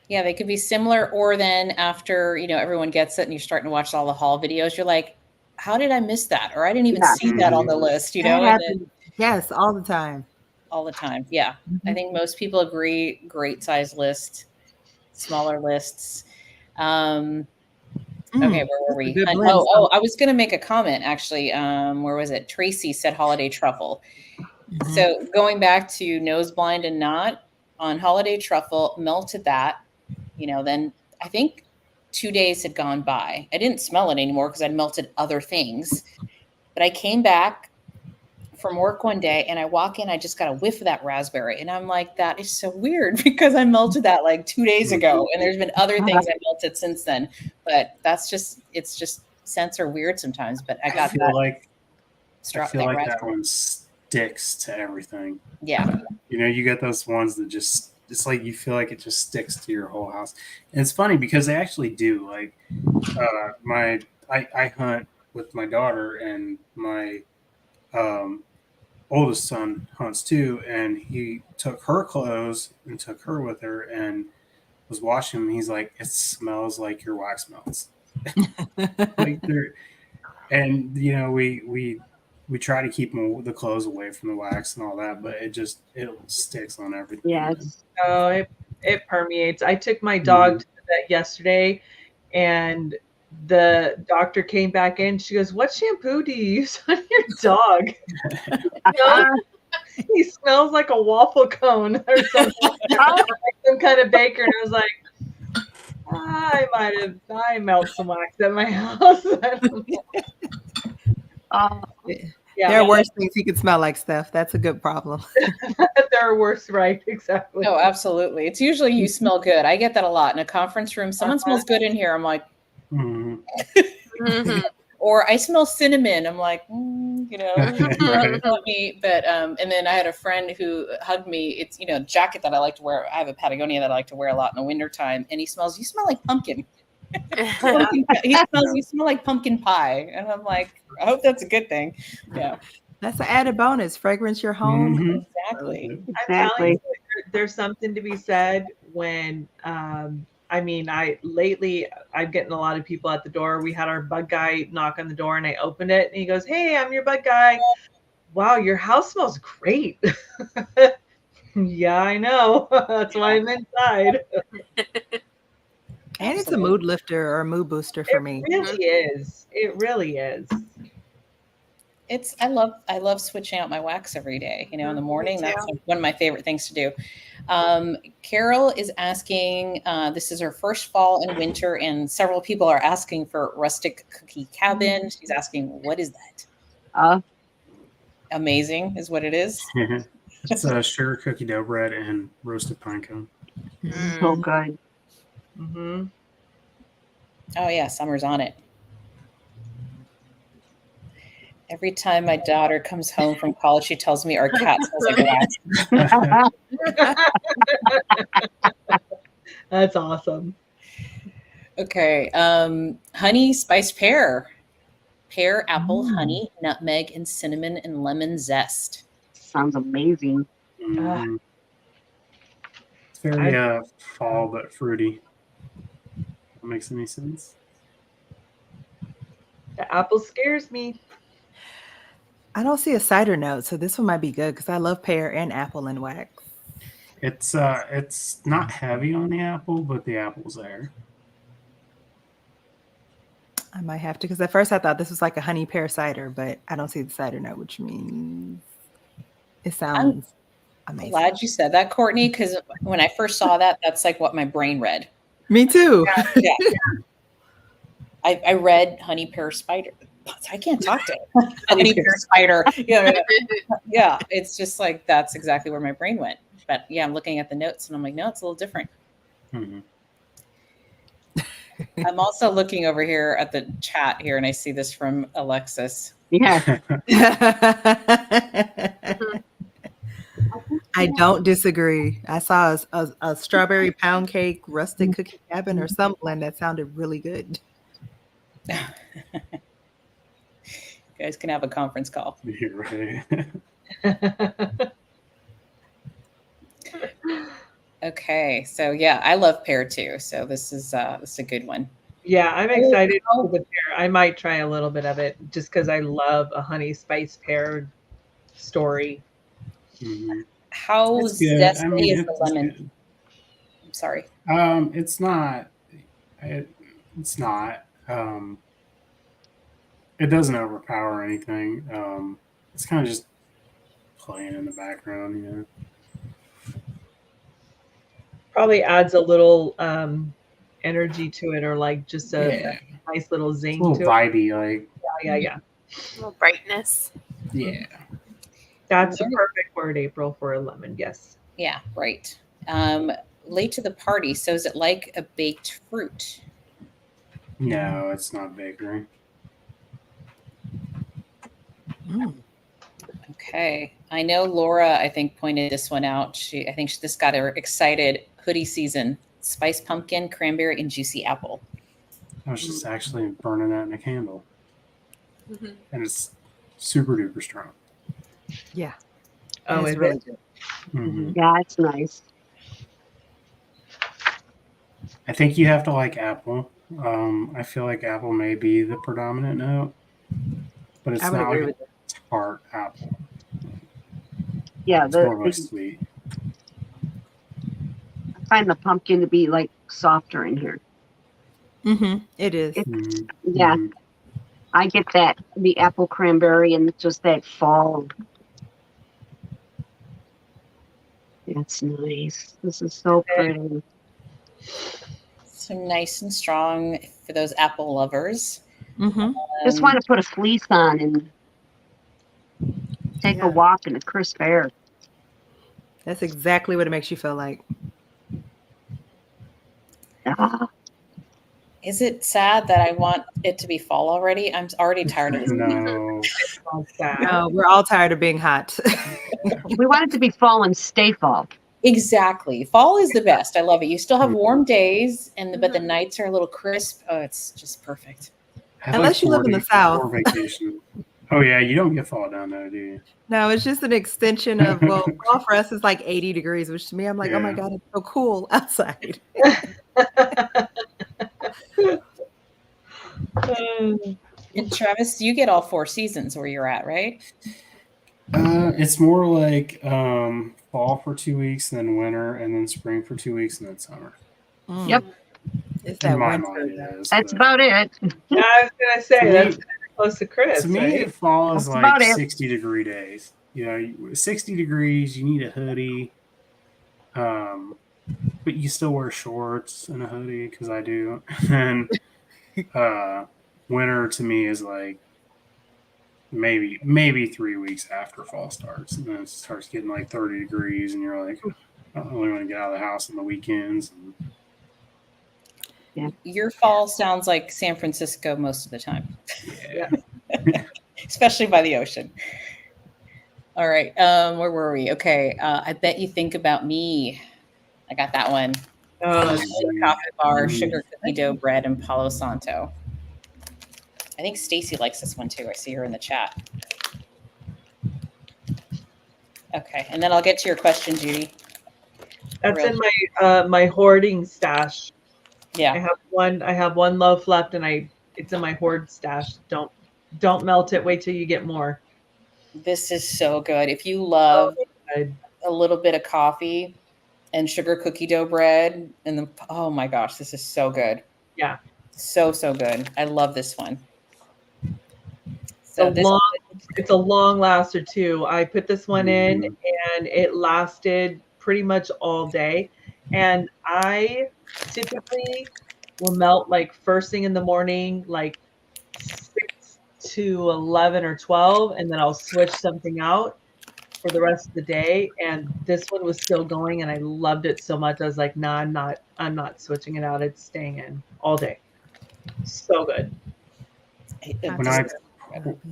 Yeah, they could be similar, or then after everyone gets it and you're starting to watch all the haul videos, you're like, how did I miss that? Or I didn't even see that on the list, that and happens. Yes, all the time. all the time. Yeah. I think most people agree. Great size list, smaller lists. Okay, where were we? Good blend. I was going to make a comment actually. Where was it? Tracy said holiday truffle. So going back to nose blind and not on holiday truffle, melted that, then I think 2 days had gone by. I didn't smell it anymore because I'd melted other things. But I came back from work one day and I walk in, I just got a whiff of that raspberry. And I'm like, that is so weird because I melted that like 2 days ago. And there's been other things I melted since then. But it's just scents are weird sometimes. But I got that. I feel like that one sticks to everything. Yeah. You get those ones that just, it's like you feel like it just sticks to your whole house. And it's funny because they actually do. Like, I hunt with my daughter, and my oldest son hunts too, and he took her clothes and took her with her and was washing them. He's like, it smells like your wax melts. We try to keep the clothes away from the wax and all that, but it sticks on everything. Yes. Oh, it permeates. I took my dog to the vet yesterday, and the doctor came back in. She goes, "What shampoo do you use on your dog?" He smells like a waffle cone or something, like some kind of baker. And I was like, I melt some wax at my house. There are worse things he could smell like, Steph. That's a good problem. There are worse, right? Exactly. Oh, absolutely. It's usually you smell good. I get that a lot in a conference room. Someone smells good in here. I'm like, or I smell cinnamon. I'm like, me. But and then I had a friend who hugged me. It's jacket that I like to wear. I have a Patagonia that I like to wear a lot in the wintertime. And you smell like pumpkin. You smell like pumpkin pie. And I'm like, I hope that's a good thing. Yeah. That's an added bonus. Fragrance your home. Mhm. Exactly. I'm telling Exactly. you, there's something to be said when I mean, lately I'm getting a lot of people at the door. We had our bug guy knock on the door and I opened it and he goes, "Hey, I'm your bug guy. Wow, your house smells great." Yeah, I know. That's why I'm inside. And it's a mood lifter or a mood booster for me. It really is. It really is. I love switching out my wax every day. You know, in the morning, too. that's one of my favorite things to do. Carol is asking, this is her first fall and winter, and several people are asking for rustic cookie cabin. She's asking, what is that? Amazing is what it is. It's sugar cookie dough bread and roasted pine cone. So good. Mm-hmm. Oh yeah, summer's on it. Every time my daughter comes home from college, she tells me our cat smells like wax. That's awesome. Okay. Honey spiced pear. Pear, apple, honey, nutmeg, and cinnamon and lemon zest. Sounds amazing. Mhm. It's very fall but fruity. That makes any sense? The apple scares me. I don't see a cider note, so this one might be good because I love pear and apple and wax. It's not heavy on the apple, but the apple's there. I might have to, because at first I thought this was like a honey pear cider, but I don't see the cider note, which means it sounds amazing. Glad you said that, Courtney, because when I first saw that, that's like what my brain read. Me too. Yeah. I read honey pear spider. I can't talk to it. Honey pear spider. Yeah, it's just like that's exactly where my brain went. But yeah, I'm looking at the notes and I'm like, no, it's a little different. Mm-hmm. I'm also looking over here at the chat here, and I see this from Alexis. Yeah. I don't disagree. I saw a strawberry pound cake, rustic cookie cabin, or some blend that sounded really good. You guys can have a conference call. You're right. Okay, so yeah, I love pear too. So this is a good one. Yeah, I'm excited for the pear. I might try a little bit of it just because I love a honey spice pear story. Mm-hmm. How It's good. zesty I mean, is the it's lemon? good. I'm sorry. It's not. It's not. It doesn't overpower anything. It's kind of just playing in the background, you know. Probably adds a little energy to it, or like just a nice little zing It's a little to vibey, like it. Yeah. A little brightness. yeah. That's a perfect word, April, for a lemon. Yes. Yeah, right. Late to the party. So is it like a baked fruit? No, it's not bakery. Okay. I know Laura, I think, pointed this one out. I think this got her excited. Hoodie season. Spiced pumpkin, cranberry, and juicy apple. I was just actually burning that in a candle. Mm-hmm. And it's super duper strong. Yeah. Oh, it's is really it? good. Mm-hmm. Yeah, it's nice. I think you have to like apple. I feel like apple may be the predominant note, but it's I would not agree like with a tart apple. Yeah, It's more like sweet. I find the pumpkin to be like softer in here. It is. Yeah, I get that, the apple cranberry and just that fall. That's nice. This is so pretty. So nice and strong for those apple lovers. Just want to put a fleece on and take a walk in the crisp air. That's exactly what it makes you feel like. Is it sad that I want it to be fall already? I'm already tired of this. No. No, we're all tired of being hot. We want it to be fall and stay fall. Exactly. Fall is the best. I love it. You still have warm days, but the nights are a little crisp. Oh, it's just perfect. Unless you live in the South. Vacation. Oh yeah, you don't get fall down though, do you? No, it's just an extension of, well, fall for us is like 80 degrees, which to me, I'm like, oh my Yeah. God, it's so cool outside. And Travis, you get all 4 seasons where you're at, right? It's more like fall for 2 weeks, and then winter, and then spring for 2 weeks, and then summer. Yep. It's In that my winter. mind, it is. That's but about it. Yeah, I was gonna say To that's me- kind of close to Chris, to me, right? fall is That's like about it. 60-degree days. 60 degrees, you need a hoodie. But you still wear shorts and a hoodie because I do. And winter to me is like maybe 3 weeks after fall starts, and then it starts getting like 30 degrees, and you're like, I don't really want to get out of the house on the weekends. And Your fall sounds like San Francisco most of the time, yeah. especially by the ocean. All right, where were we? Okay, I bet you think about me. I got that one. Oh, Coffee bar, sugar cookie dough bread, and Palo Santo. I think Stacy likes this one too. I see her in the chat. Okay, and then I'll get to your question, Judy. that's in my my hoarding stash. Yeah. I have one loaf left, and it's in my hoard stash. Don't melt it. Wait till you get more. This is so good. If you love Good. a little bit of coffee and sugar cookie dough bread, and then oh my gosh, this is so good. Yeah. So good. I love this one. So It's a long laster too. I put this one in, Mhm. and it lasted pretty much all day. And I typically will melt like first thing in the morning, like 6 to 11 or 12, and then I'll switch something out for the rest of the day. And this one was still going, and I loved it so much. I was like, nah, I'm not switching it out. It's staying in all day. So good.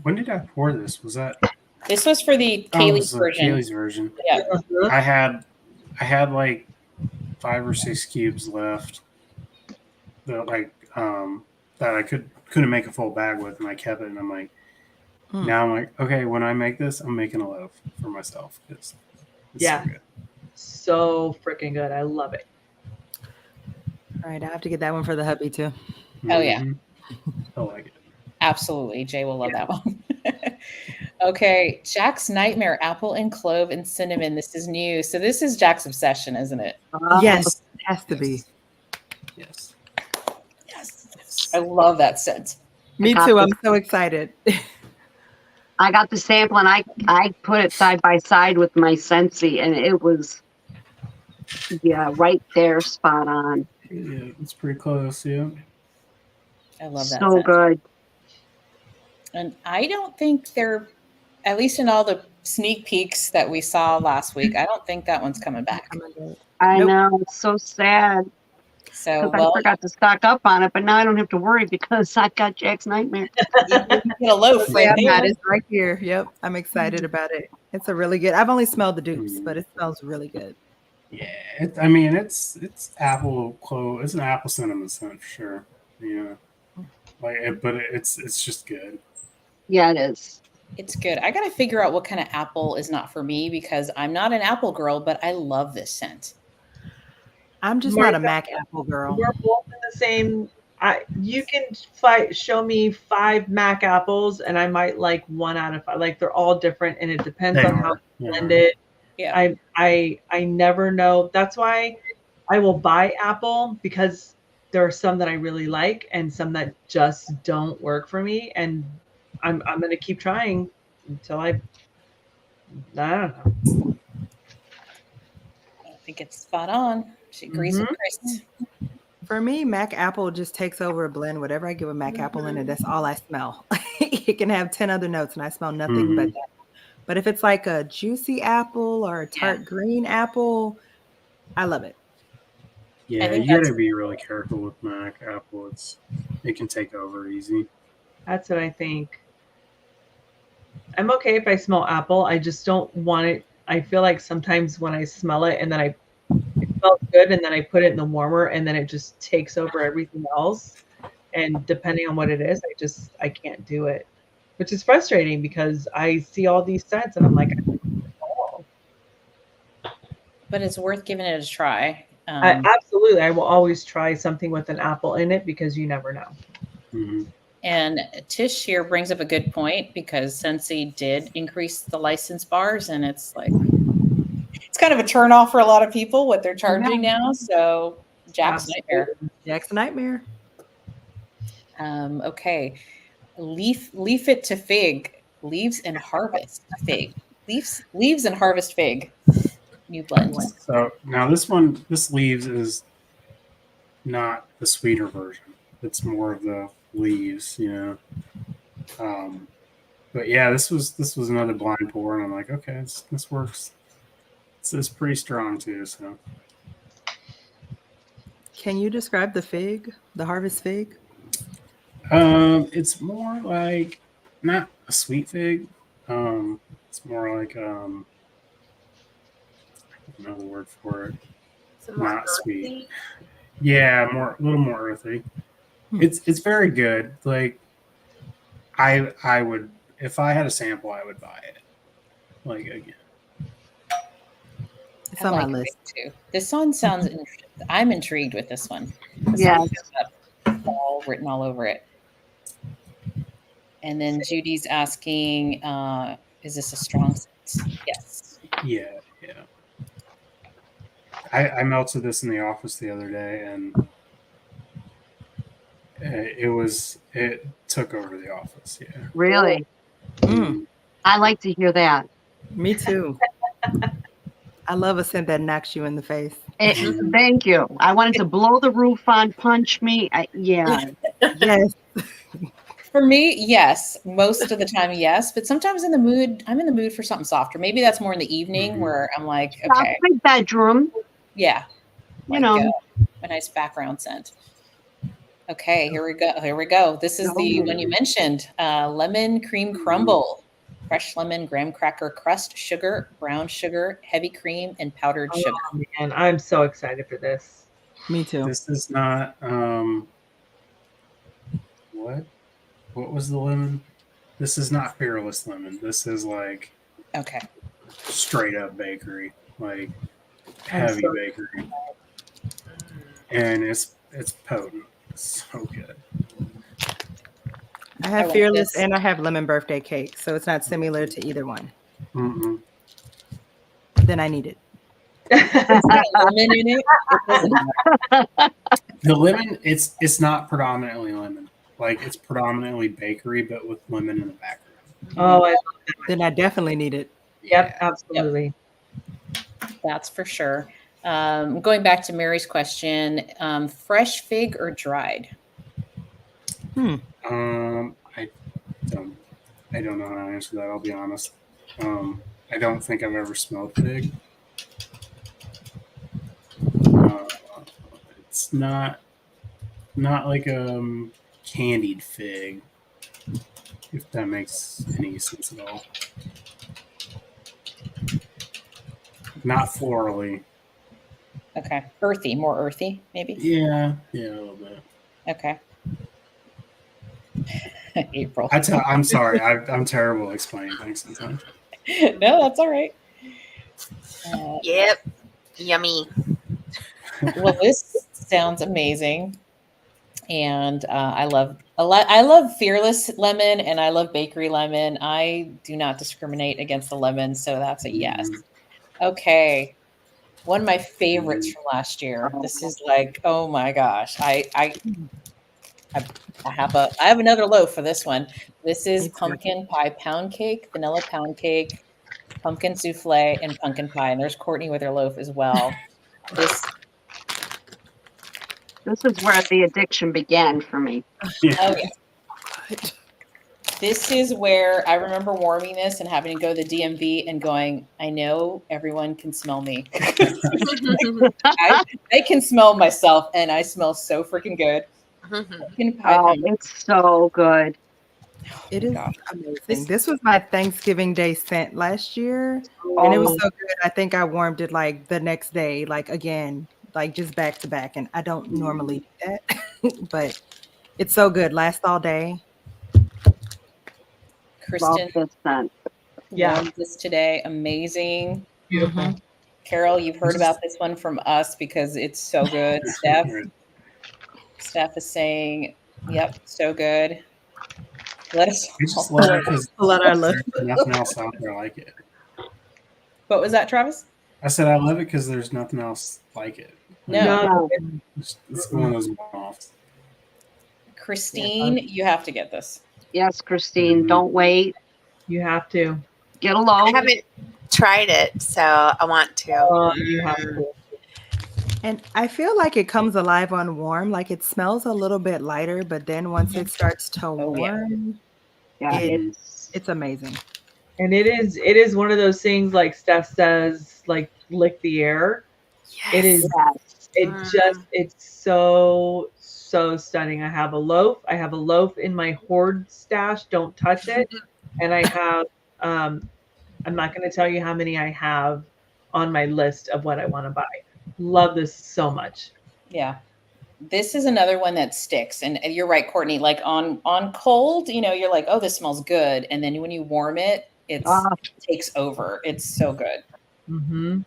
When did I pour this? Was that This was for the Kaylee's version. Kaylee's version. Yeah. I had like 5 or 6 cubes left that that I couldn't make a full bag with, and I kept it. And I'm like, now I'm like, okay, when I make this, I'm making a loaf for myself because it's so good. So freaking good. I love it. All right, I have to get that one for the hubby too. Oh yeah. I like it. Absolutely. Jay will love that one. Okay. Jack's Nightmare, apple and clove and cinnamon. This is new. So this is Jack's obsession, isn't it? Yes, it has to be. Yes. Yes. I love that scent. Me too. I'm so excited. I got the sample and I put it side by side with my Scentsy, and it was right there, spot on. Yeah, it's pretty close. Yeah. I love that. So scent. good. And I don't think they're, at least in all the sneak peeks that we saw last week, I don't think that one's coming back. I know, it's so sad. So, I forgot to stock up on it, but now I don't have to worry because I got Jack's Nightmare. you get a loaf right there. It's right here. Yep, I'm excited about it. It's a really good. I've only smelled the dupes, but it smells really good. Yeah, it's apple clove. It's an apple cinnamon scent for sure. Yeah, but it's just good. Yeah, it is. It's good. I got to figure out what kind of apple is not for me because I'm not an apple girl, but I love this scent. I'm just not a Mac apple girl. We're both in the same. You can show me 5 Mac apples, and I might like 1 out of 5. Like they're all different, and it depends on how it's blended. Yeah. I never know. That's why I will buy apple, because there are some that I really like and some that just don't work for me, and I'm gonna keep trying until I don't know. I think it's spot on. She agrees with Chris. For me, Mac apple just takes over a blend. Whatever I give a Mac apple in it, that's all I smell. It can have 10 other notes, and I smell nothing but that. But if it's like a juicy apple or a tart green apple, I love it. Yeah, you got to be really careful with Mac apple. It can take over easy. That's what I think. I'm okay if I smell apple. I just don't want it. I feel like sometimes when I smell it and then it smells good, and then I put it in the warmer, and then it just takes over everything else. And depending on what it is, I can't do it. which is frustrating because I see all these scents and I'm like, oh. But it's worth giving it a try. Absolutely. I will always try something with an apple in it because you never know. Mm-hmm. And Tish here brings up a good point because Scentsy did increase the license bars, and it's like it's kind of a turnoff for a lot of people what they're charging now. So Jack's nightmare. Jack's nightmare. Okay, leaf it to fig, leaves and harvest fig, leaves and harvest fig. New blends. So now this leaves is not the sweeter version. It's more of the leaves, But yeah, this was another blind pour, and I'm like, okay, this works. It's pretty strong too. So, can you describe the fig, the harvest fig? It's more like not a sweet fig. It's more like I don't know the word for it. Not earthy? Sweet. Yeah, a little more earthy. It's very good. Like I would, if I had a sample, I would buy it. Like again. It's on my list too. This one sounds. I'm intrigued with this one. Yeah, all written all over it. And then Judy's asking, "Is this a strong scent?" Yes. Yeah. I melted this in the office the other day, and it took over the office. Yeah. really. I like to hear that. Me too. I love a scent that knocks you in the face. Thank you. I wanted to blow the roof on, punch me. Yeah. Yes. For me, yes. Most of the time, yes. But sometimes I'm in the mood for something softer. Maybe that's more in the evening where I'm like, okay. My bedroom. Yeah. You know. A nice background scent. Okay, here we go. This is the one you mentioned. Lemon cream crumble. Fresh lemon, graham cracker crust, sugar, brown sugar, heavy cream, and powdered sugar. And I'm so excited for this. Me too. This is not what was the lemon? This is not Fearless lemon. This is like straight up bakery, like heavy bakery, and it's potent. It's so good. I have Fearless and I have lemon birthday cake, so it's not similar to either one. Mm-mm. Then I need it. Lemon in it? The lemon, it's not predominantly lemon. Like it's predominantly bakery, but with lemon in the background. Oh, then I definitely need it. Yep, absolutely. That's for sure. Going back to Mary's question, fresh fig or dried? I don't know how to answer that. I'll be honest. I don't think I've ever smelled fig. It's not like candied fig, if that makes any sense at all. Not florally. Okay, earthy, more earthy, maybe. Yeah, a little bit. Okay. April. I'm sorry. I'm terrible at explaining things sometimes. No, that's all right. Yep. Yummy. Well, this sounds amazing, and I love Fearless lemon, and I love bakery lemon. I do not discriminate against the lemon, so that's a yes. Okay, one of my favorites from last year. This is like, oh my gosh, I have another loaf for this one. This is pumpkin pie pound cake, vanilla pound cake, pumpkin souffle, and pumpkin pie. And there's Courtney with her loaf as well. This is where the addiction began for me. Oh, yeah. This is where I remember warming this and having to go to the DMV and going, I know everyone can smell me. I can smell myself, and I smell so freaking good. It's so good. It is amazing. This was my Thanksgiving Day scent last year, and it was so good. I think I warmed it like the next day, like again, like just back to back. And I don't normally do that, but it's so good. Lasts all day. Kristen this scent. loved this today. Amazing. Beautiful. Mhm. Carol, you've heard about this one from us because it's so good. Steph is saying, yep, so good. Let us I just all love know. it because Pull out our there's list. nothing else out there like it. What was that, Travis? I said I love it because there's nothing else like it. No. No. It's one of those one-offs. Christine, you have to get this. Yes, Christine, Mhm. don't wait. You have to. Get a I loaf. haven't tried it, so I want to. You have to. And I feel like it comes alive on warm. Like it smells a little bit lighter, but then once it starts to Oh, yeah. warm, Yeah, it- it's it's amazing. And it is one of those things like Steph says, like lick the air. Yes. It is yes. it's so stunning. I have a loaf in my hoard stash, don't touch it. And I have I'm not going to tell you how many I have on my list of what I want to buy. Love this so much. Yeah. This is another one that sticks. And you're right, Courtney. Like on cold, you're like, oh, this smells good. And then when you warm it, it takes over. It's so good. Mm-hmm.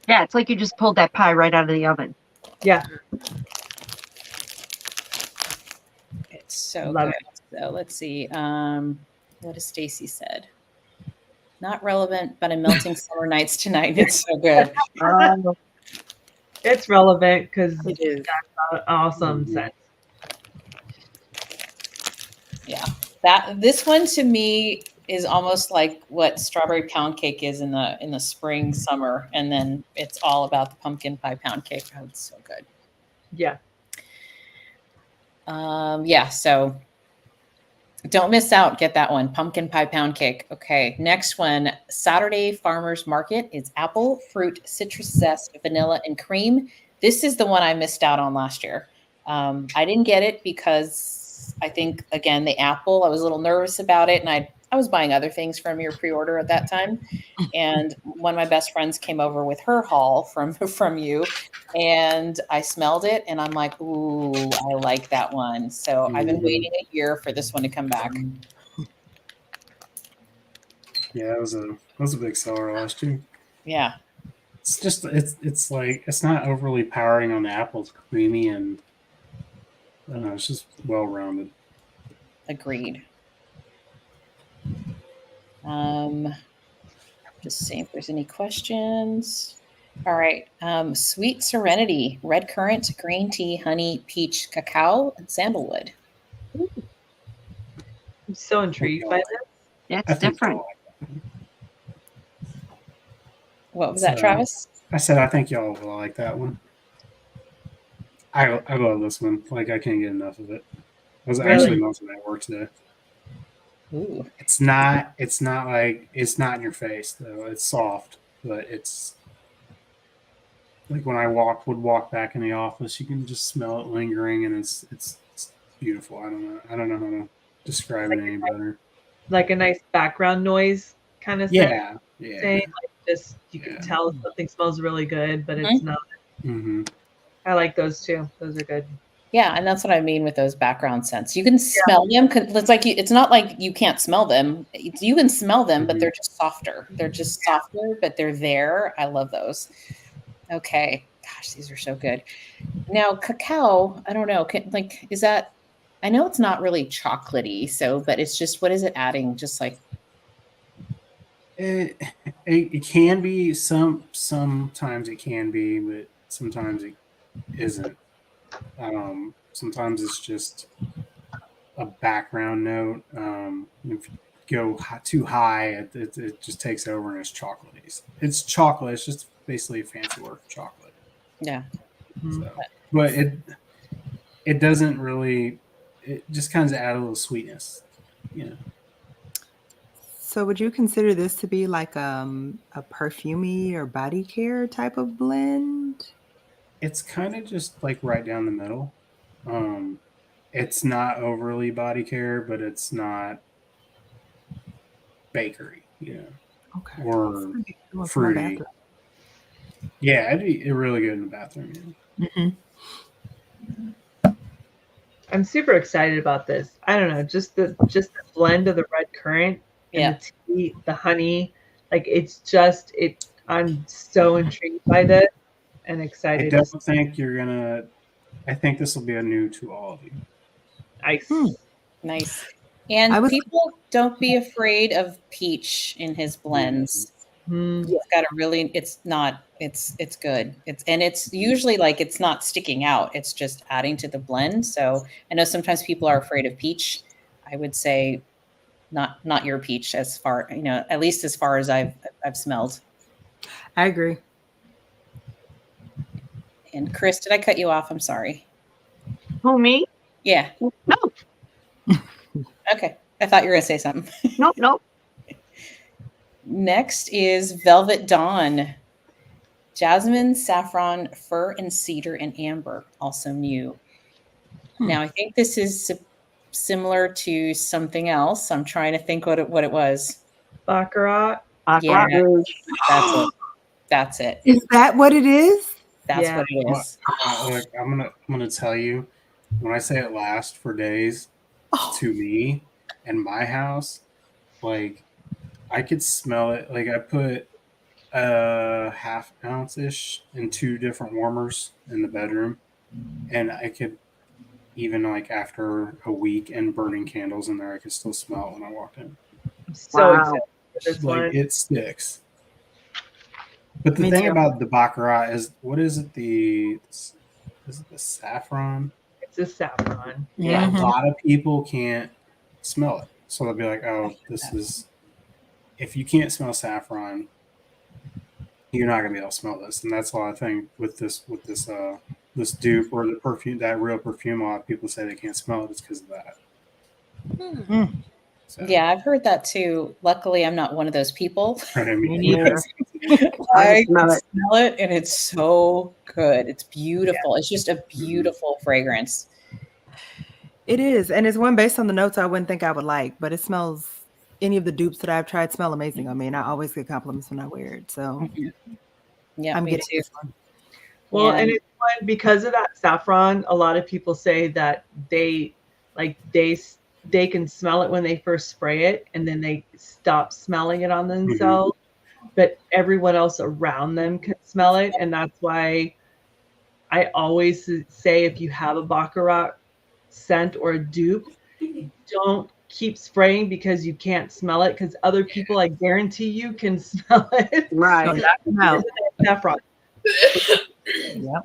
Yeah, it's like you just pulled that pie right out of the oven. Yeah. It's so Love good. So let's see. What has Stacy said? Not relevant, but I'm melting summer nights tonight. It's so good. It's relevant because It is. that's an awesome scent. Yeah. This one to me is almost like what strawberry pound cake is in the spring, summer, and then it's all about the pumpkin pie pound cake. Oh, it's so good. Yeah. Yeah, so don't miss out. Get that one. Pumpkin pie pound cake. Okay. Next one, Saturday Farmers Market is apple, fruit, citrus zest, vanilla, and cream. This is the one I missed out on last year. I didn't get it because I think, again, the apple, I was a little nervous about it. And I was buying other things from your pre-order at that time. And one of my best friends came over with her haul from you. And I smelled it and I'm like, ooh, I like that one. So I've been waiting a year for this one to come back. Yeah, it was a big seller last year. Yeah. It's just it's like it's not overly powering on the apple. It's creamy and I don't know, it's just well rounded. Agreed. Just seeing if there's any questions. All right. Sweet Serenity, red currant, green tea, honey, peach, cacao, and sandalwood. I'm so intrigued by this. Yeah, I it's think different. y'all like that. What was that, Travis? I said I think y'all will like that one. I love this one. Like I can't get enough of it. I was actually melting at work today. Ooh. It's not like it's not in your face though. It's soft, but it's like when I would walk back in the office, you can just smell it lingering, and it's beautiful. I don't know how to describe it any better. Like a nice background noise kind of scent. Yeah. Like just you can tell something smells really good, but it's not. Mm-hmm. I like those too. Those are good. Yeah, and that's what I mean with those background scents. You can smell them. It's like it's not like you can't smell them. You can smell them, but they're just softer. They're just softer, but they're there. I love those. Okay, gosh, these are so good. Now, cacao. I don't know. Is that? I know it's not really chocolatey. So, but it's just what is it adding? Just like it can be sometimes it can be, but sometimes it isn't. Sometimes it's just a background note. If you go too high, it just takes over and it's chocolatey. It's chocolate. It's just basically a fancy word for chocolate. Yeah. So, but it doesn't really. It just kind of add a little sweetness. So would you consider this to be like a perfumey or body care type of blend? It's kind of just like right down the middle. It's not overly body care, but it's not bakery, Okay. or fruity. Yeah, it'd be really good in the bathroom. Mm-hmm. I'm super excited about this. I don't know, just the blend of the red currant and the tea, the honey, like it's just it. I'm so intrigued by this and I excited. don't think you're gonna. I think this will be a new to all of you. Nice. Nice. And people don't be afraid of peach in his blends. It's got a really, it's good. It's usually like it's not sticking out. It's just adding to the blend. So I know sometimes people are afraid of peach. I would say not your peach as far, at least as far as I've smelled. I agree. And Chris, did I cut you off? I'm sorry. Who, me? Yeah. No. Okay. I thought you were going to say something. Nope. Next is Velvet Dawn. Jasmine, saffron, fir, and cedar, and amber, also new. Now, I think this is similar to something else. I'm trying to think what it was. Baccarat. Yeah, that's it. Is that what it is? That's what it is. Look, I'm gonna tell you, when I say it lasts for days, to me and my house, like I could smell it. Like I put a half ounce ish in 2 different warmers in the bedroom, and I could even like after a week and burning candles in there, I could still smell it when I walked in. I'm so excited for this one. It sticks. But the thing about the Baccarat is, what is it? Is it the saffron? It's a saffron. Yeah. A lot of people can't smell it. So they'll be like, oh, if you can't smell saffron, you're not gonna be able to smell this. And that's a lot of thing with this dupe or the perfume, that real perfume. A lot of people say they can't smell it. It's because of that. So. Yeah, I've heard that too. Luckily, I'm not one of those people. I smell it, and it's so good. It's beautiful. Yeah. It's just a beautiful fragrance. It is, and it's one based on the notes I wouldn't think I would like, but it smells. Any of the dupes that I've tried smell amazing. I mean, I always get compliments when I wear it. So, yeah, I'm me getting too. this one. Well, and it's fun because of that saffron. A lot of people say that they can smell it when they first spray it, and then they stop smelling it on themselves. But everyone else around them can smell it, and that's why I always say if you have a Baccarat scent or a dupe, don't keep spraying because you can't smell it, because other people, I guarantee you, can smell it. Right. Saffron. Yep.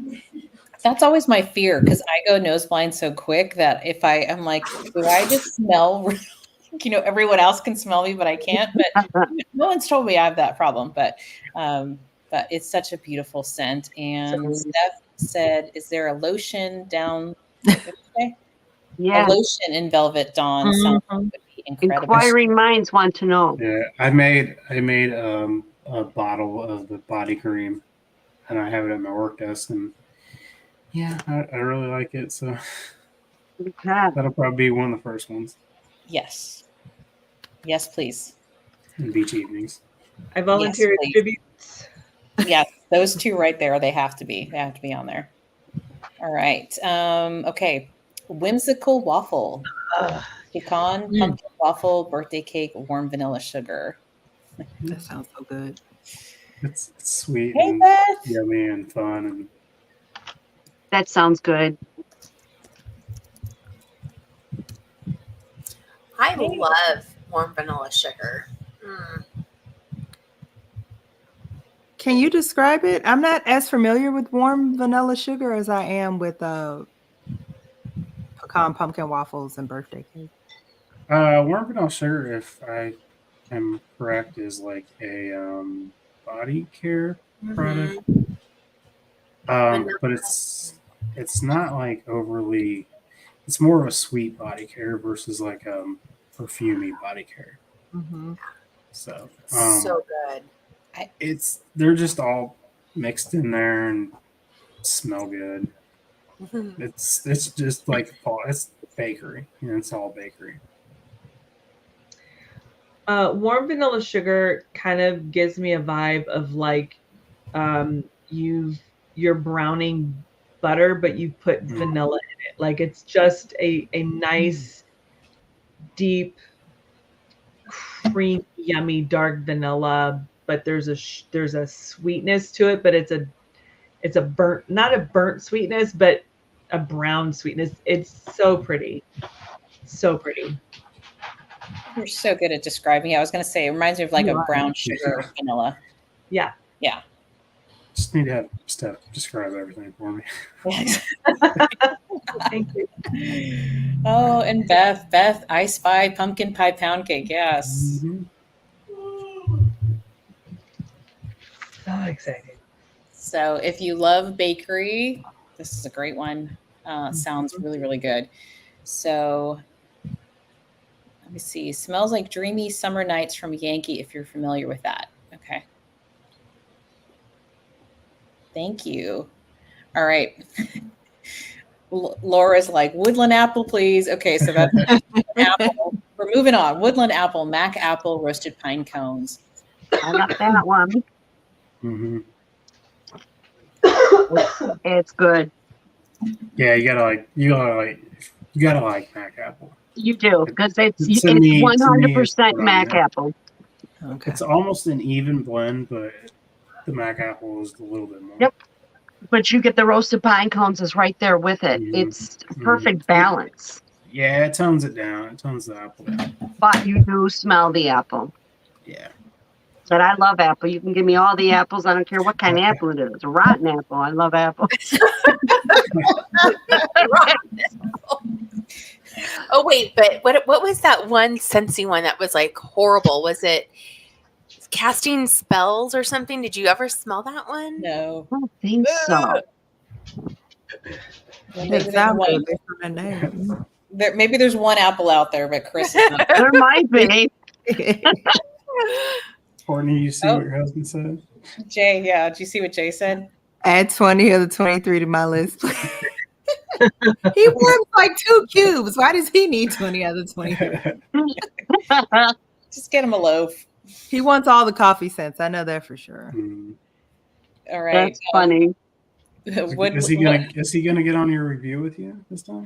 That's always my fear, because I go nose blind so quick that if I'm like, do I just smell? Everyone else can smell me, but I can't. But no one's told me I have that problem. But it's such a beautiful scent. And Steph said, "Is there a lotion down?" Yeah, a lotion in Velvet Dawn sounds would be incredible. Inquiring minds want to know. Yeah, I made a bottle of the body cream, and I have it at my work desk, and I really like it. So that'll probably be one of the first ones. Yes, please. In beach evenings. I volunteer to distribute. Yes, those two right there. They have to be on there. All right. Okay. Whimsical waffle. Pecan, pumpkin waffle, birthday cake, warm vanilla sugar. That sounds so good. It's sweet and yummy and fun. And that sounds good. I love warm vanilla sugar. Can you describe it? I'm not as familiar with warm vanilla sugar as I am with pecan pumpkin waffles and birthday cake. Warm vanilla sugar, if I am correct, is like a body care product. But it's not like overly. It's more of a sweet body care versus like perfumey body care. So so good. They're just all mixed in there and smell good. It's just like it's bakery. It's all bakery. Warm vanilla sugar kind of gives me a vibe of like you're browning butter, but you put vanilla in it. Like it's just a nice, deep, creamy, yummy dark vanilla. But there's a sweetness to it, but it's a burnt, not a burnt sweetness, but a brown sweetness. It's so pretty, so pretty. You're so good at describing it. I was going to say it reminds me of like a brown sugar vanilla. Yeah. Yeah. Just need to have Steph describe everything for me. Thank you. Oh, and Beth, I Spy pumpkin pie pound cake. Yes. Mm-hmm. So excited. So if you love bakery, this is a great one. Sounds really, really good. So let me see. Smells like dreamy summer nights from Yankee, if you're familiar with that. Okay. Thank you. All right. Laura's like, woodland apple, please. Okay, so that's apple. We're moving on. Woodland apple, Mac apple, roasted pine cones. I got that one. Mm-hmm. It's good. Yeah, you gotta like Mac apple. You do, because it's To me, 100% it's Mac apple. Okay. It's almost an even blend, but the Mac apple is a little bit more. Yep. But you get the roasted pine cones is right there with it. Mhm. It's perfect balance. Yeah, it tones it down. It tones the apple down. But you do smell the apple. Yeah. But I love apple. You can give me all the apples. I don't care what kind of apple it is. A rotten apple. I love apples. Oh wait, but what was that one Scentsy one that was like horrible? Was it casting spells or something? Did you ever smell that one? No. I don't think so. It sounds good based on that name. Maybe there's one apple out there, but Chris is not. There might be. Courtney, you see what your husband said? Jay, yeah. Did you see what Jay said? Add 20 of the 23 to my list. He warms like 2 cubes. Why does he need 20 out of the 23? Just get him a loaf. He wants all the coffee scents. I know that for sure. All right. That's funny. Is he gonna get on your review with you this time?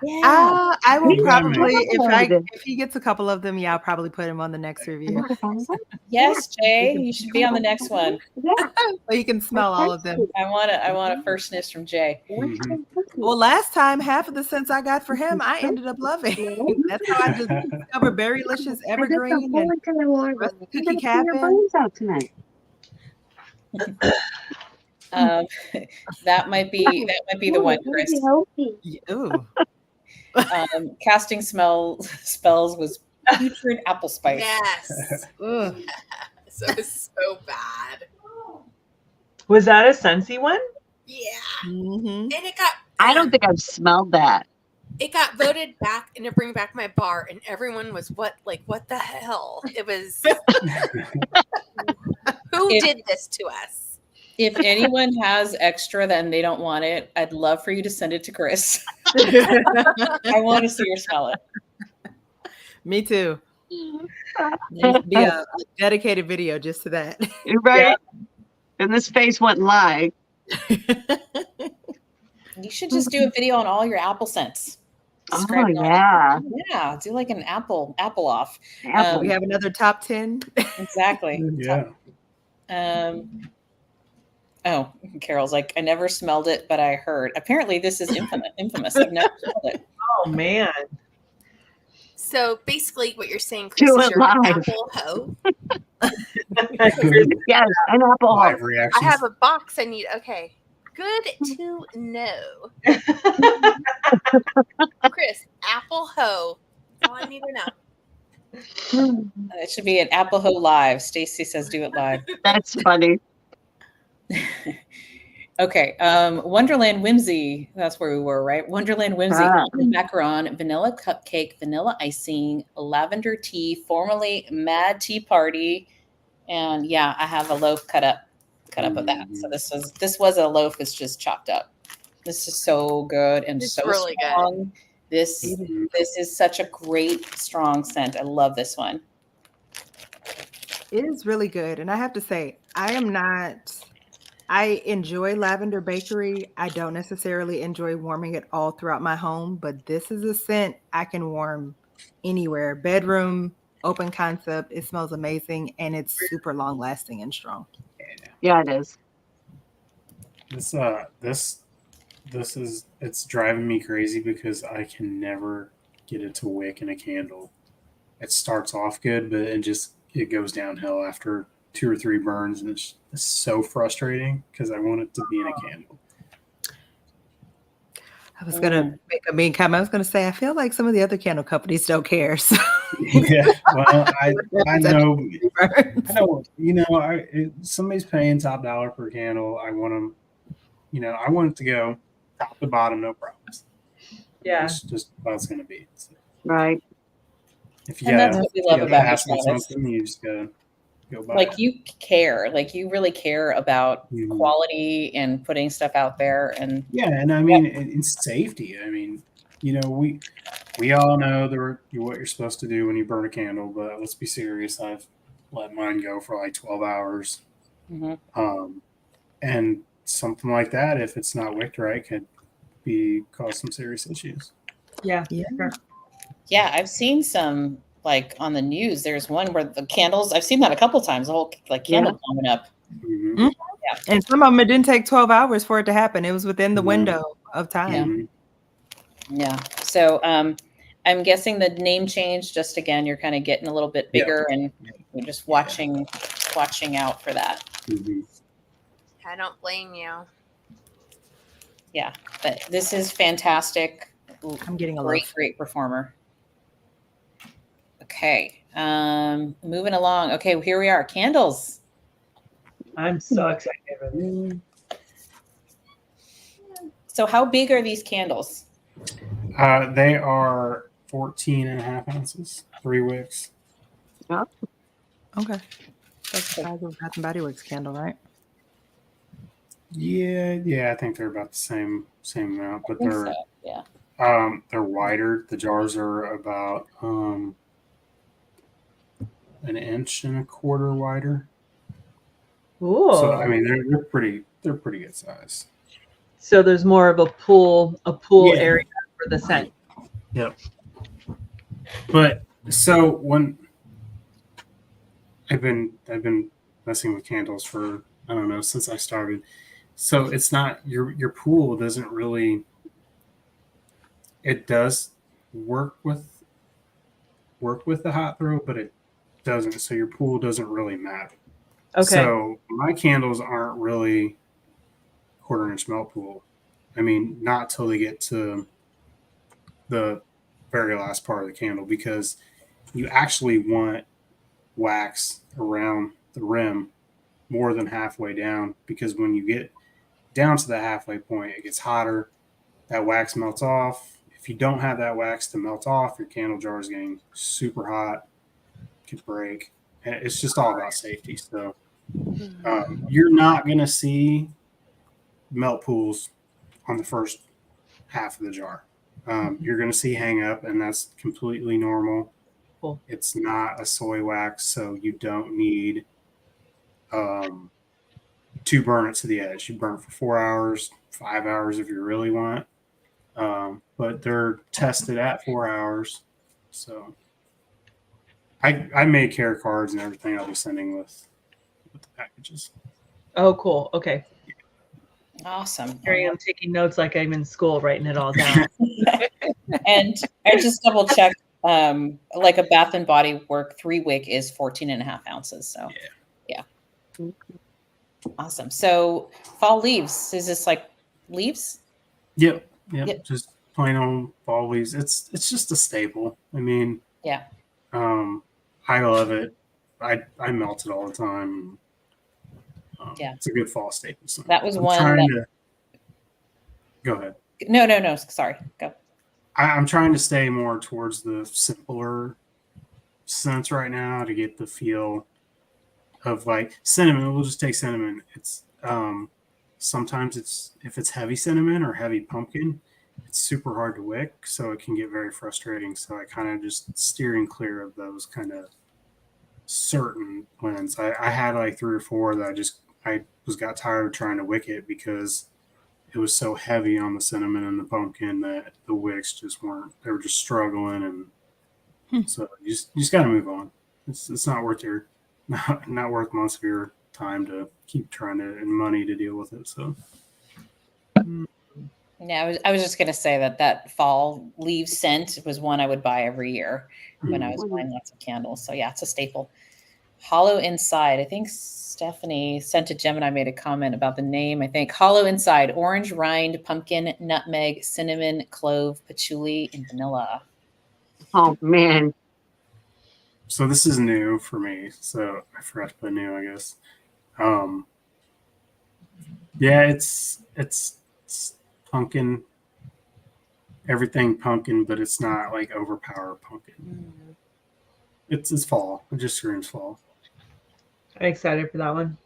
Yeah. I will Yeah, probably man. if he gets a couple of them, yeah, I'll probably put him on the next review. Yes, Jay. You should be on the next one. So you can smell all of them. I want a first sniff from Jay. Mhm. Well, last time half of the scents I got for him, I ended up loving. That's how I discovered Berrylicious Evergreen and Rusty Cookie Cabin. That might be the one, Chris. Ooh. Casting spells was putrid apple spice. Yes. Ugh. So it was so bad. Was that a Scentsy one? Yeah. Mm-hmm. And it got I don't think I've smelled that. it got voted back and to bring back my bar, and everyone was what the hell? It was who did this to us? If anyone has extra and they don't want it, I'd love for you to send it to Chris. I want to see her smell it. Me too. There needs to be a dedicated video just to that. Right? And this face wouldn't lie. You should just do a video on all your apple scents. Oh, Describe it all. yeah. Yeah, do like an apple off. Apple. We have another top 10. Exactly. Yeah. Oh, Carol's like, I never smelled it, but I heard. Apparently, this is infamous. I've never smelled it. Oh man. So basically, what you're saying, Chris, Do is it you're an live. apple hoe. Yes, an apple. Live I reactions. have a box I need. Okay, good to know. Chris, apple hoe. That's all I need to know. It should be an Apple Ho Live. Stacy says do it live. That's funny. Okay. Wonderland Whimsy. That's where we were, right? Wonderland Whimsy. Almond macaron, vanilla cupcake, vanilla icing, lavender tea, formerly Mad Tea Party. And yeah, I have a loaf cut up of that. So this was a loaf that's just chopped up. This is so good and It's so really strong. This is such a great, strong scent. I love this one. It is really good. And I have to say, I I enjoy lavender bakery. I don't necessarily enjoy warming it all throughout my home, but this is a scent I can warm anywhere. Bedroom, open concept. It smells amazing and it's super long lasting and strong. Yeah, it is. This is it's driving me crazy because I can never get it to wick in a candle. It starts off good, but it goes downhill after 2 or 3 burns, and it's so frustrating because I want it to be in a candle. I was gonna make a mean comment. I was gonna say I feel like some of the other candle companies don't care. So. Yeah, well, I know, somebody's paying top dollar per candle. I want them, I want it to go top to bottom, no problems. Yeah. It's just how it's going to be. So Right. if you And that's got what we love about you, pass on Travis. something, you just gotta go buy Like it. you care, like you really care about Mhm. quality and putting stuff out there. And Yeah, and I mean, it's safety. I mean, we all know what you're supposed to do when you burn a candle, but let's be serious. I've let mine go for like 12 hours. And something like that, if it's not wicked right, could cause some serious issues. Yeah. Yeah. Sure. yeah, I've seen some like on the news. There's one where the candles. I've seen that a couple times. The whole like candle coming up. Mm-hmm. And some of them, it didn't take 12 hours for it to happen. It was within the window of time. Yeah. So I'm guessing the name change, just again, you're kind of getting a little bit bigger and you're just watching out for that. Mm-hmm. I don't blame you. Yeah. But this is fantastic. I'm getting a great performer. Okay. Moving along. Okay, here we are. Candles. I'm so excited for this. So how big are these candles? They are 14.5 ounces, 3 wicks. Yep. Okay. That's the size of a Bath and Body Works candle, right? Yeah, I think they're about the same amount, but they're wider. The jars are about 1.25 inches wider. Ooh. So I mean, they're pretty good size. So there's more of a pool area for the scent. Yep. But so when I've been messing with candles for, I don't know, since I started. So it's not your pool doesn't really. It does work with the hot throw, but it doesn't. So your pool doesn't really matter. Okay. So my candles aren't really 1/4 inch melt pool. I mean, not till they get to the very last part of the candle, because you actually want wax around the rim more than halfway down, because when you get down to the halfway point, it gets hotter. That wax melts off. If you don't have that wax to melt off, your candle jar is getting super hot, could break. And it's just all about safety. So you're not going to see melt pools on the first half of the jar. You're going to see hang up, and that's completely normal. Cool. It's not a soy wax, so you don't need to burn it to the edge. You burn it for 4 hours, 5 hours if you really want. But they're tested at 4 hours. So I made care cards and everything I'll be sending with the packages. Oh, cool. Okay. Awesome. Harry, I'm taking notes like I'm in school, writing it all down. And I just double checked, like a Bath and Body Work 3 wick is 14.5 ounces. So yeah. Awesome. So fall leaves, is this like leaves? Yep. Just plain old fall leaves. It's just a staple. I mean, I love it. I melt it all the time. It's a good fall staple. So that was one. Go ahead. No. Sorry. Go. I'm trying to stay more towards the simpler scents right now to get the feel of like cinnamon. We'll just take cinnamon. It's sometimes if it's heavy cinnamon or heavy pumpkin, it's super hard to wick, so it can get very frustrating. So I kind of just steering clear of those kind of certain blends. I had like 3 or 4 that I just I got tired of trying to wick it because it was so heavy on the cinnamon and the pumpkin that the wicks just weren't. They were just struggling, and so you just got to move on. It's not worth your not worth months of your time to keep trying to and money to deal with it. So. Yeah, I was just gonna say that fall leaf scent was one I would buy every year when I was buying lots of candles. So yeah, it's a staple. Hollow Inside. I think Stephanie sent to Gemini made a comment about the name. I think Hollow Inside, orange rind, pumpkin, nutmeg, cinnamon, clove, patchouli, and vanilla. Oh man. So this is new for me. So I forgot to put new, I guess. Yeah, it's pumpkin, everything pumpkin, but it's not like overpowered pumpkin. It's fall. It just screams fall. I'm excited for that one.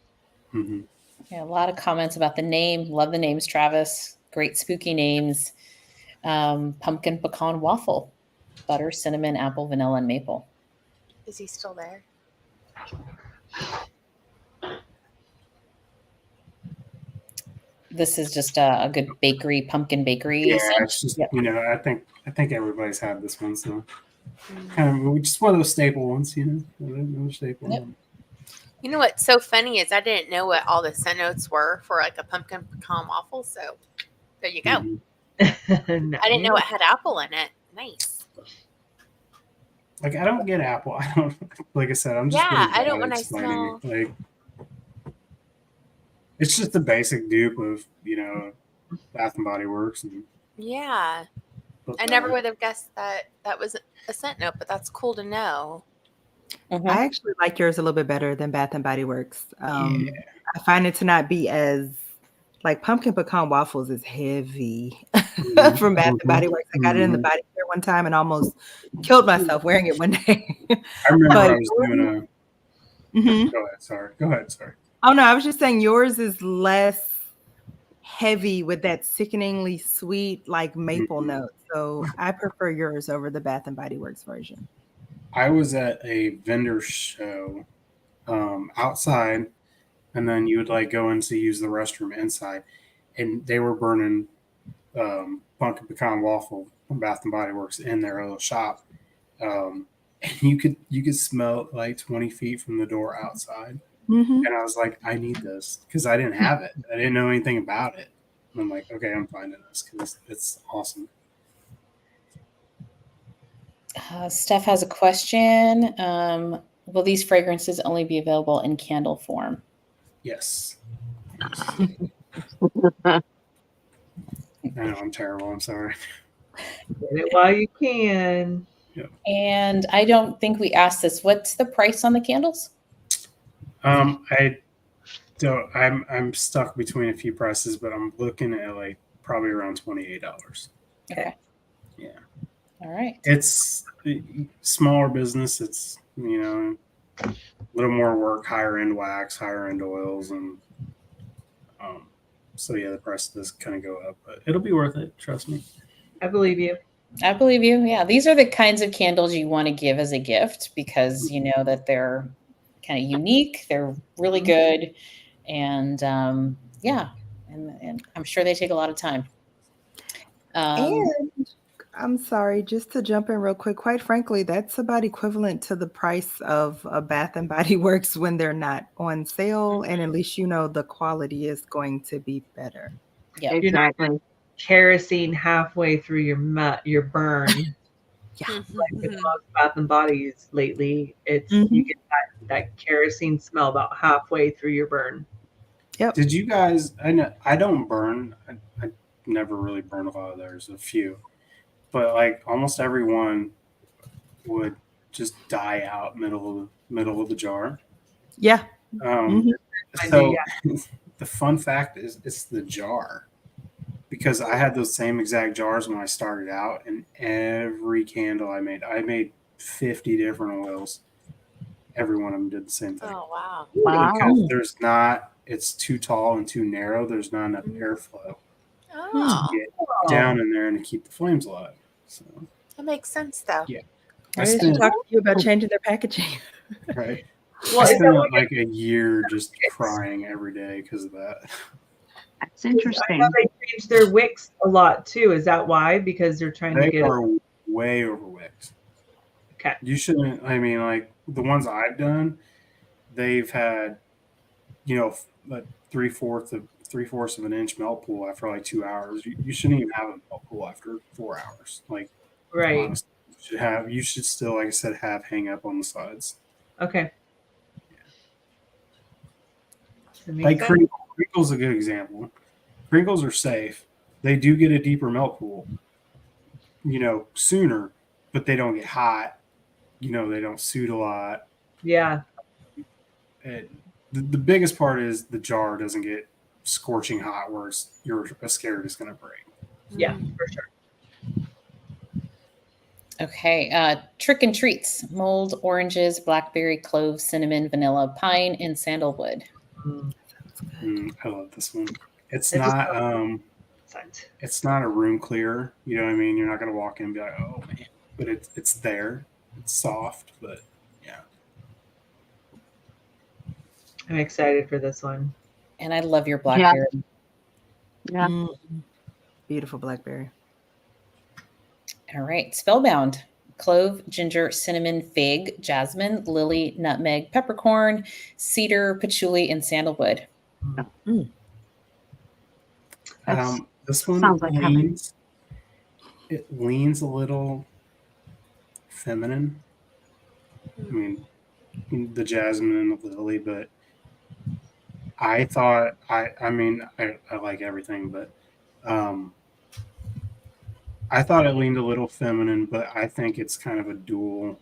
Mm-hmm. Yeah, a lot of comments about the name. Love the names, Travis. Great spooky names. Pumpkin pecan waffle, butter, cinnamon, apple, vanilla, and maple. Is he still there? This is just a good bakery, pumpkin bakery. Yeah, scent. it's just I think everybody's had this one, so kind of just one of those staple ones, another staple. Yep. You know what's so funny is I didn't know what all the scent notes were for like a pumpkin pecan waffle. So there you go. Mm-hmm. I didn't know it had apple in it. Nice. Like I don't get apple. I don't. Like I said, I'm just I don't when I explaining smell. it. Like it's just the basic dupe of Bath and Body Works. And Yeah, I never would have guessed that was a scent note, but that's cool to know. Mm-hmm. I actually like yours a little bit better than Bath and Body Works. I find it to not be as like pumpkin pecan waffles is heavy from Bath and Body Works. I got it in the body care one time and almost killed myself wearing it one day. I remember I was doing a. Go ahead. Sorry. Oh no, I was just saying yours is less heavy with that sickeningly sweet like maple note. So I prefer yours over the Bath and Body Works version. I was at a vendor show outside, and then you would like go in to use the restroom inside, and they were burning pumpkin pecan waffle from Bath and Body Works in their little shop, and you could smell it like 20 feet from the door outside. And I was like, I need this because I didn't have it. I didn't know anything about it. And I'm like, okay, I'm finding this because it's awesome. Steph has a question. Will these fragrances only be available in candle form? Yes. I know I'm terrible. I'm sorry. Get it while you can. Yep. And I don't think we asked this. What's the price on the candles? I don't. I'm stuck between a few prices, but I'm looking at like probably around $28. Okay. Yeah. All right. It's smaller business. It's a little more work, higher end wax, higher end oils, and so yeah, the price does kind of go up, but it'll be worth it. Trust me. I believe you. I believe you. Yeah, these are the kinds of candles you want to give as a gift because you know that they're kind of unique. They're really good, and and I'm sure they take a lot of time. And I'm sorry, just to jump in real quick. Quite frankly, that's about equivalent to the price of a Bath and Body Works when they're not on sale, and at least the quality is going to be better. Yeah, Exactly. Kerosene halfway through your burn. Yeah. Like with most Bath and Bodies lately, it's you get that kerosene smell about halfway through your burn. Yep. Did you guys? I know I don't burn. I never really burn a lot of theirs. A few, but like almost everyone would just die out middle of the jar. Yeah. So the fun fact is it's the jar. Because I had those same exact jars when I started out, and every candle I made 50 different oils. Every one of them did the same thing. Oh wow! Because it's too tall and too narrow. There's not enough airflow to get down in there and to keep the flames alive. So That makes sense, though. yeah, I should talk to you about changing their packaging. right. Well, I is that spent what like a year just crying every day because of that. That's I interesting. know they changed their wicks a lot too. Is that why? Because they're trying to They get are way overwicked. okay. You shouldn't. I mean, like the ones I've done, they've had, like three-fourths of an inch melt pool after like 2 hours. You shouldn't even have a melt pool after 4 hours. Like Right. honestly, you should still, like I said, have hang up on the sides. Okay. That makes Like sense. crinkle's a good example. Crinkles are safe. They do get a deeper melt pool, sooner, but they don't get hot. They don't suit a lot. Yeah. The biggest part is the jar doesn't get scorching hot where you're scared it's going to break. Yeah, for sure. Okay. Trick and treats: mold, oranges, blackberry, clove, cinnamon, vanilla, pine, and sandalwood. I love this one. It's It just not scent. it's not a room clear. You know what I mean? You're not going to walk in and be like, oh man, but it's there. It's soft, but yeah. I'm excited for this one. And I love your blackberry. Yeah. Beautiful blackberry. All right. Spellbound: clove, ginger, cinnamon, fig, jasmine, lily, nutmeg, peppercorn, cedar, patchouli, and sandalwood. This one sounds like heaven. leans a little feminine. I mean, the jasmine and the lily, but I thought I mean I like everything, but I thought it leaned a little feminine, but I think it's kind of a dual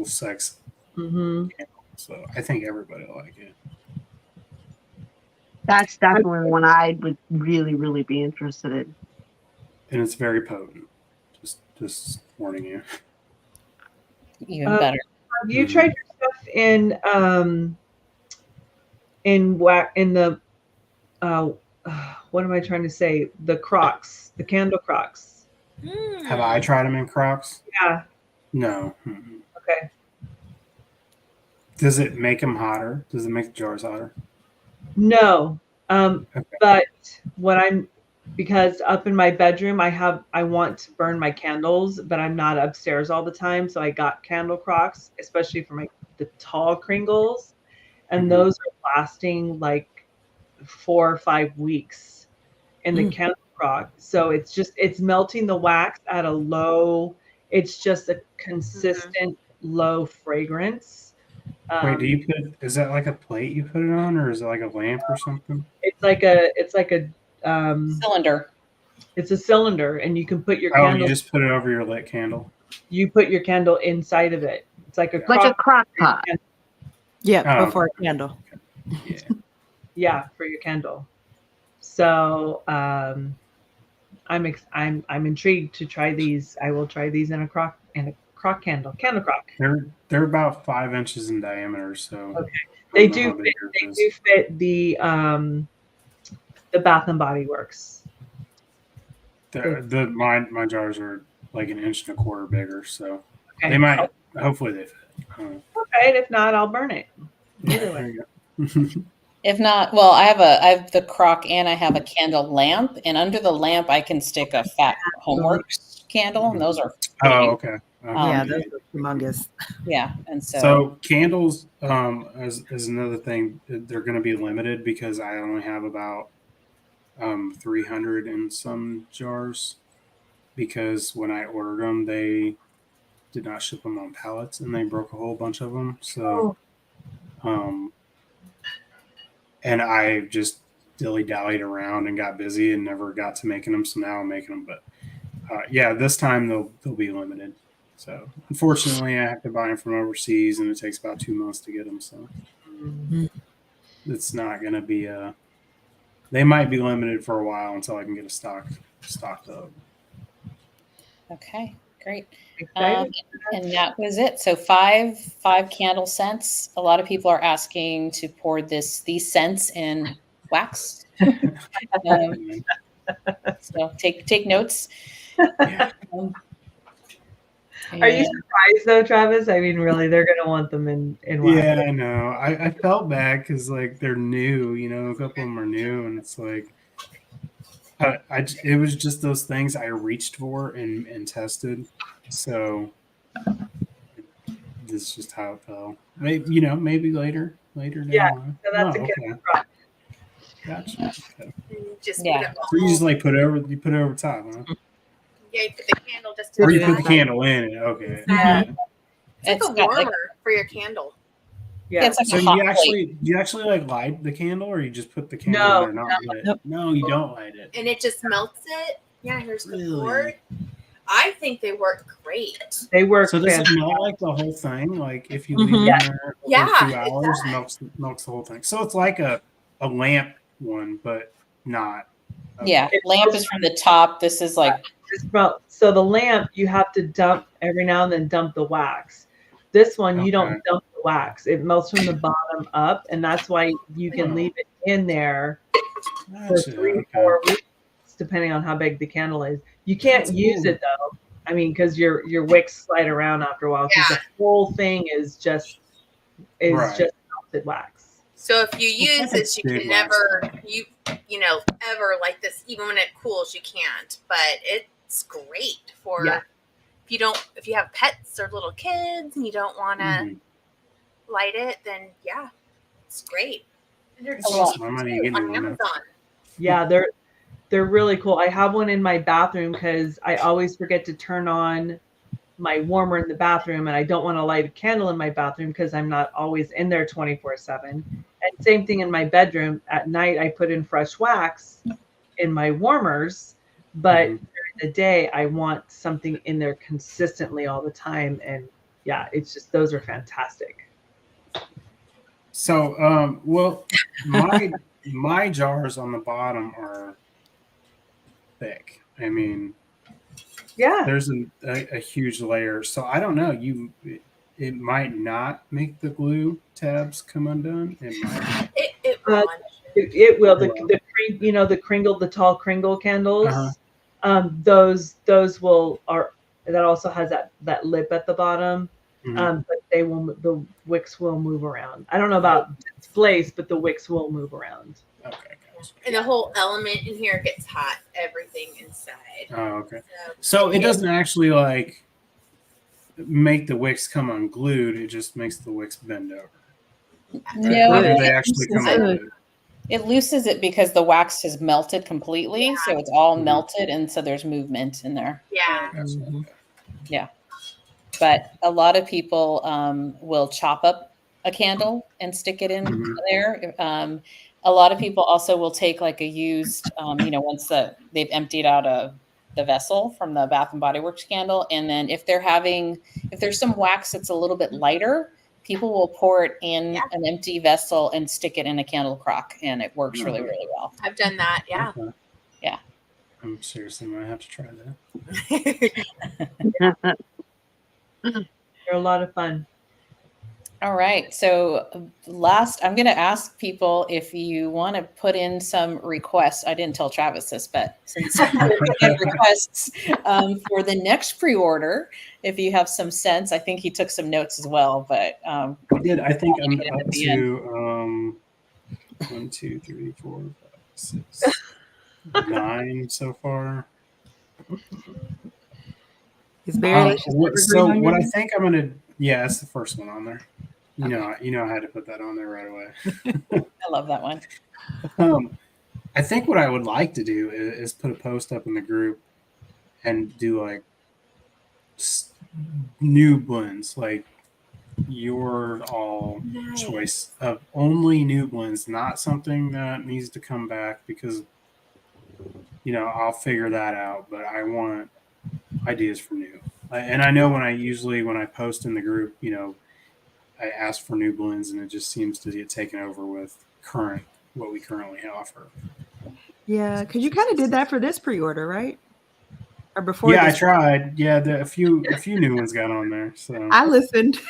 sex. Mm-hmm. So I think everybody will like it. That's definitely one I would really, really be interested in. And it's very potent. Just warning you. Even better. Have you tried your stuff in the what am I trying to say? The Crocs, the candle Crocs. Have I tried them in Crocs? Yeah. No. Mm-mm. Okay. Does it make them hotter? Does it make the jars hotter? No. Okay. But because up in my bedroom I want to burn my candles, but I'm not upstairs all the time. So I got candle Crocs, especially for the tall Kringles. And those are lasting like 4 or 5 weeks in the candle Croc. So it's melting the wax at a low, it's just a consistent low fragrance. Wait, is that like a plate you put it on, or is it like a lamp or something? It's like a Cylinder. It's a cylinder, and you can put your Oh, candle. you just put it over your lit candle. You put your candle inside of it. It's like a crock pot. Yeah, Oh, before okay. a candle. Yeah. Yeah, for your candle. So I'm intrigued to try these. I will try these in a crock candle crock. They're about 5 inches in diameter, so okay. They do fit the Bath and Body Works. My jars are like 1.25 inches bigger, so okay. they might. Hopefully they fit. Okay, if not, I'll burn it. Either way. There you go. If not, well, I have the crock and I have a candle lamp, and under the lamp I can stick a fat Homeworks candle, and those are big. Oh, okay. Yeah, those are humongous. Yeah, and so candles is another thing. They're going to be limited because I only have about 300 in some jars, because when I ordered them, they did not ship them on pallets, and they broke a whole bunch of them. So, and I just dilly-dallied around and got busy and never got to making them. So now I'm making them, but yeah, this time they'll be limited. So unfortunately, I have to buy them from overseas, and it takes about 2 months to get them. So it's not going to be they might be limited for a while until I can get a stocked up. Okay, great. Excited. And that was it. So five candle scents. A lot of people are asking to pour these scents in wax. So take notes. Yeah. Are you surprised though, Travis? I mean, really, they're gonna want them in wax. Yeah, I know. I felt bad because like they're new, a couple of them are new, and it's like it was just those things I reached for and tested. So this is just how it fell. Maybe maybe later down Yeah, the line. so that's a good surprise. Gotcha. Okay. Just Yeah. put So you just all, like put it over top, huh? yeah, you put the candle just to Or the you put the side. candle in it. Okay. Yeah. Mhm. It's like a got, warmer for your candle. Yeah. it's like So a hot do you actually like light the candle, or you just put the candle No, in there not lit? No, you don't light it. And it just melts it. Yeah, here's the Really? cord. I think they work great. They work. So does it fantastic. melt like the whole thing? Like if you leave Mhm. it in there for Yeah, a few it hours, does. melts the whole thing. So it's like a lamp one, but not. Okay. Yeah, lamp is from the top. This is like So the lamp, you have to dump every now and then dump the wax. This one, you don't dump the wax. It melts from the bottom up, and that's why you can leave it in there for Gotcha, 3-4 weeks, depending on how big the candle is. You can't That's use cool. it though. I mean, because your wicks slide around after a while. Because Yeah. the whole thing is just Right. melted wax. So if you It's use like a this, you big can wax. never ever like this. Even when it cools, you can't. But it's great for Yeah. if you have pets or little kids and you don't want to Mhm. light it, then yeah, it's great. And they're That's cheap awesome. I might too, get on one now. Amazon. Yeah, they're really cool. I have one in my bathroom because I always forget to turn on my warmer in the bathroom, and I don't want to light a candle in my bathroom because I'm not always in there 24/7. And same thing in my bedroom. At night, I put in fresh wax in my warmers, but Mhm. during the day, I want something in there consistently all the time. And yeah, it's just those are fantastic. So, well, my jars on the bottom are thick. I mean, Yeah. there's a huge layer. So I don't know. It might not make the glue tabs come undone. It might. It will. It will. Yeah. The Kringle, the tall Kringle candles. Uh-huh. Those that also has that lip at the bottom. Mhm. But the wicks will move around. I don't know about displace, but the wicks will move around. Okay. Gotcha. And the whole element in here gets hot. Everything inside. Oh, okay. So it doesn't actually like make the wicks come unglued. It just makes the wicks bend over. no, Or do it they actually come loosens it. unglued? It loosens it because the wax has melted completely, so it's all Mhm. melted, and so there's movement in there. Yeah. Gotcha. Mhm. But a lot of people will chop up a candle and stick it in Mhm. there. A lot of people also will take like a used, once they've emptied out the vessel from the Bath and Body Works candle, and then if there's some wax that's a little bit lighter, people will pour it in an empty vessel and stick it in a candle crock, and it works really, really well. I've done that. Yeah. Okay. Yeah. I'm seriously might have to try that. They're a lot of fun. All right. So I'm going to ask people if you want to put in some requests. I didn't tell Travis this, but since requests for the next pre-order, if you have some sense, I think he took some notes as well. But I did. I think I'm get it up at the end. to 1, 2, 3, 4, 5, 6, 9 so far. Is Barry So what I think I'm gonna that's the first one on there. You know I had to put that on there right away. I love that one. I think what I would like to do is put a post up in the group and do like new blends, like your choice of only new blends, not something that needs to come back because I'll figure that out, but I want ideas for new. And I know when I post in the group, I ask for new blends and it just seems to get taken over with what we currently offer. Yeah, because you kind of did that for this pre-order, right? Or before? Yeah, I tried. Yeah, a few new ones got on there. So I listened.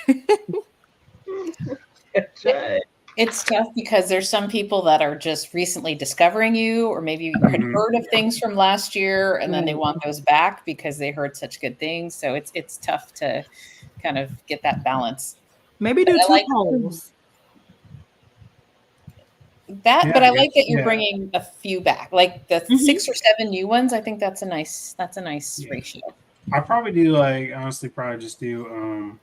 That's right. It's tough because there's some people that are just recently discovering you, or maybe you had heard of things from last year and then they want those back because they heard such good things. So it's tough to kind of get that balance. Maybe do But I 2 like polls. that, Yeah, but I I like guess, that you're yeah. bringing a few back, like the 6 or 7 new ones. I think that's a nice Yeah. ratio. I'll probably do honestly probably just do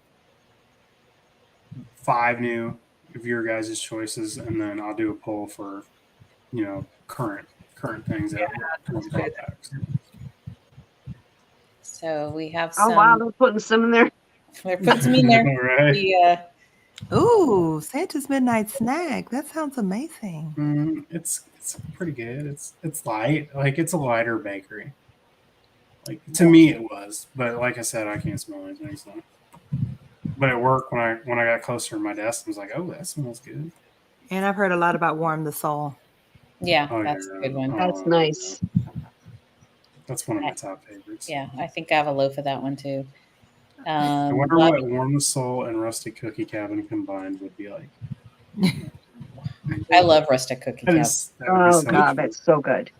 5 new of your guys' choices, and then I'll do a poll for current things that that's brought good. back. So we have Oh some. wow, they're putting some in there. They're putting some in there. Right. The, Ooh, Santa's Midnight Snack. That sounds amazing. It's pretty good. It's light. Like, it's a lighter bakery. Like, to me it was, but like I said, I can't smell anything. So, but at work when I got closer to my desk, I was like, oh, that smells good. And I've heard a lot about Warm the Soul. yeah, Oh, that's a good one. That's nice. That's one of my top favorites. Yeah, I think I have a loaf of that one too. I wonder what Warm the Soul and Rustic Cookie Cabin combined would be like. I love rustic cookie That cabin. is, that would be Oh so god, true. that's so good.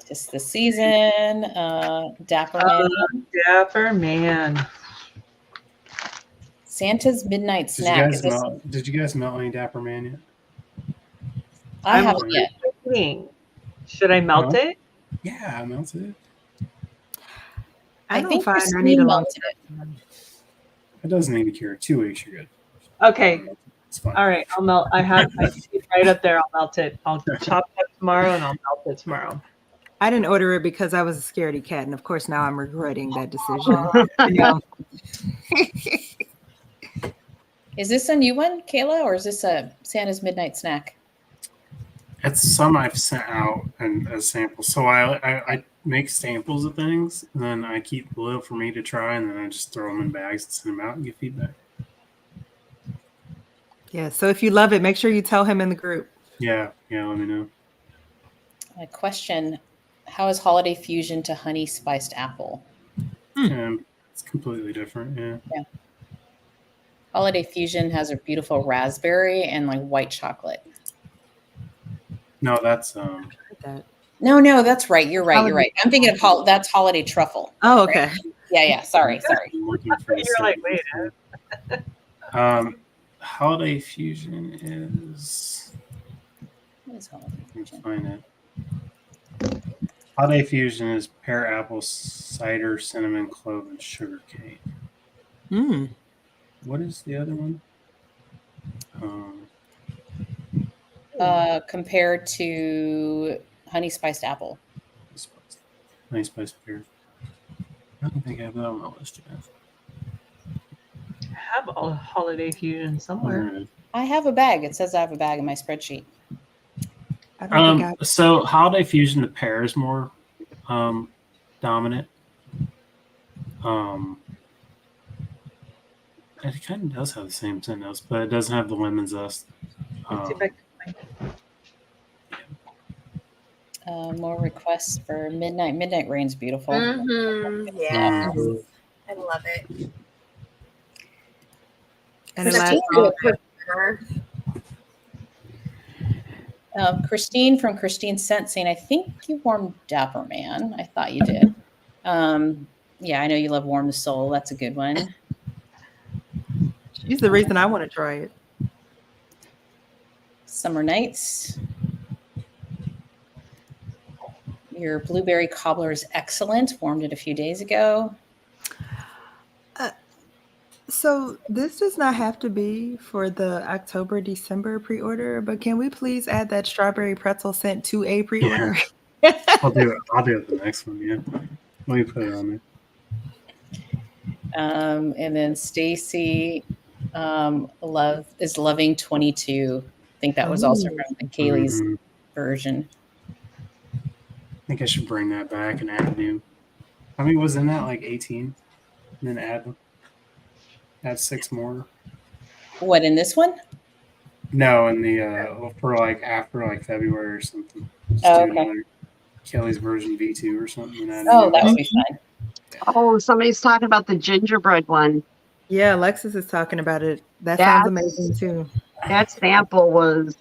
Just the season. Dapper Man. Dapper Man. Santa's Midnight Snack. Did you guys melt any Dapper Man yet? I I'm haven't yet. waiting. Should I melt No? it? Yeah, I melted it. I think don't find I Christine need a long melted it. It doesn't need to cure. 2 weeks, you're good. Okay. It's fine. All right. I'll melt. I see it right up there. I'll melt it. I'll chop it up tomorrow and I'll melt it tomorrow. I didn't order it because I was a scaredy cat, and of course now I'm regretting that decision. Yeah. Is this a new one, Kayla, or is this a Santa's Midnight Snack? It's some I've sent out and as samples. So I make samples of things, and then I keep a little for me to try, and then I just throw them in bags and send them out and get feedback. Yeah. So if you love it, make sure you tell him in the group. Yeah, let me know. A question: how is Holiday Fusion to honey spiced apple? It's completely different. Yeah. Holiday Fusion has a beautiful raspberry and like white chocolate. No, that's No, that's right. You're right. You're right. I'm thinking of that's Holiday Truffle. Oh, okay. Right? Yeah. Sorry. I'm looking for the You're like, wait. Holiday Fusion is. What is Holiday Let me Fusion? find it. Holiday Fusion is pear, apple, cider, cinnamon, clove, and sugar cane. What is the other one? Compared to honey spiced apple. Honey spiced pear. I don't think I have that on my list yet. I have a Holiday Fusion somewhere. Alright. I have a bag. It says I have a bag in my spreadsheet. I don't think I. So Holiday Fusion, the pear is more dominant. It kind of does have the same scent notes, but it doesn't have the lemon zest. Let's see if I can More requests for Midnight. Midnight Rain's beautiful. Yes. I love it. And Such last a good cooker. Christine from Christine Scent saying, I think you warmed Dapper Man. I thought you did. Yeah, I know you love Warm the Soul. That's a good one. She's the reason I want to try it. Summer Nights. Your blueberry cobbler is excellent. Warmed it a few days ago. So this does not have to be for the October-December pre-order, but can we please add that strawberry pretzel scent to a pre-order? Yeah. I'll do it the next one. Yeah, let me put it on there. And then Stacy is loving 22. I think that was also from the Kaylee's version. I think I should bring that back and add new. How many was in that? Like 18, and then add 6 more. What, in this one? No, in the for like after like February or something. Just Oh, do okay. another Kelly's version V2 or something. And add Oh, new. that would be fun. Oh, somebody's talking about the gingerbread one. Yeah, Alexis is talking about it. That That's- sounds amazing too. That sample was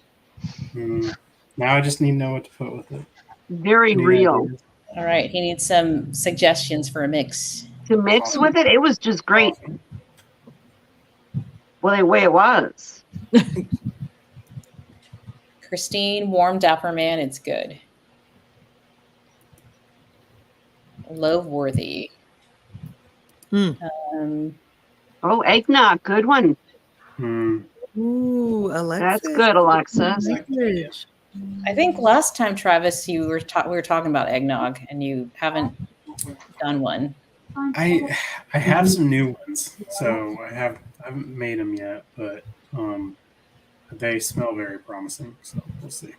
Now I just need to know what to put with it. very Need real. ideas. All right, he needs some suggestions for a mix. To mix with it, it was just great. Awesome. Well, the way it was. Christine, warm dapper man, it's good. Love worthy. Oh, eggnog, good one. Ooh, Alexis. That's good, Alexis. Message. I think last time, Travis, we were talking about eggnog, and you haven't done one. I have some new ones, so I haven't made them yet, but they smell very promising. So we'll see.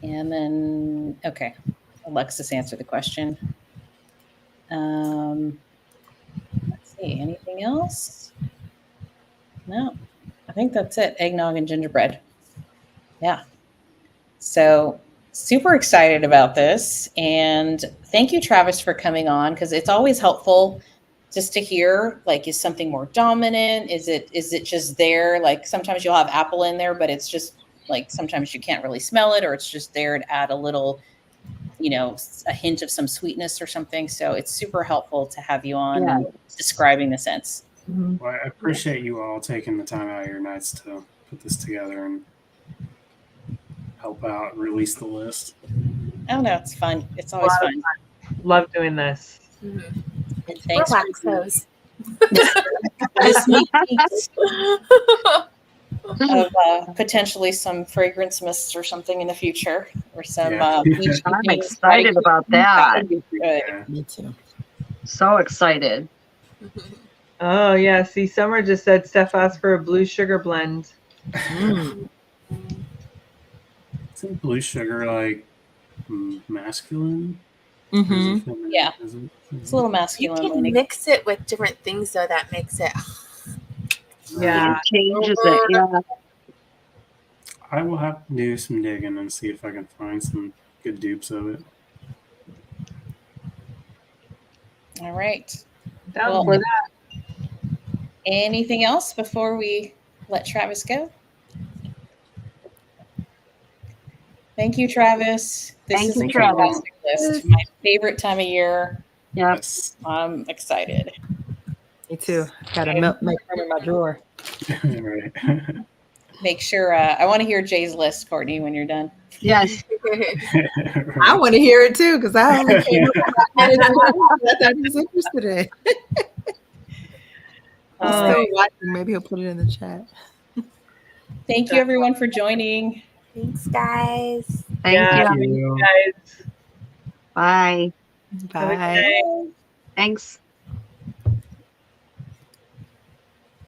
And then, okay, Alexis answered the question. Let's see, anything else? No, I think that's it. Eggnog and gingerbread. Yeah. So super excited about this. And thank you, Travis, for coming on, because it's always helpful just to hear, like, is something more dominant? Is it just there? Like sometimes you'll have apple in there, but it's just like sometimes you can't really smell it, or it's just there to add a little, a hint of some sweetness or something. So it's super helpful to have you on and describing the scents. Well, I appreciate you all taking the time out of your nights to put this together and help out release the list. Oh no, it's fun. It's always fun. Love doing this. And thanks Relax for those. this sneak peeks of potentially some fragrance mists or something in the future, or some. Peach I'm things, excited right? about that. would be good. Yeah. Me too. So excited. Oh yeah, see, Summer just said Steph asked for a blue sugar blend. Isn't blue sugar like masculine? Yeah. It's a little You masculine. can leaning. mix it with different things, though, that makes it. Yeah. It changes it. Yeah. I will have to do some digging and see if I can find some good dupes of it. All right. Down Well, for that. anything else before we let Travis go? Thank you, Travis. This Thank is you, a Travis. fantastic list. My favorite time of year. Yep. Yes. I'm excited. Me too. Gotta make room in my drawer. Right. Make sure I want to hear Jay's list, Courtney, when you're done. Yes. I want to hear it too because I only came up with that I was interested in. He's still watching. Maybe he'll put it in the chat. Thank you, everyone, for joining. Thanks, guys. Thank you. you. Guys. Bye. Bye. Thanks.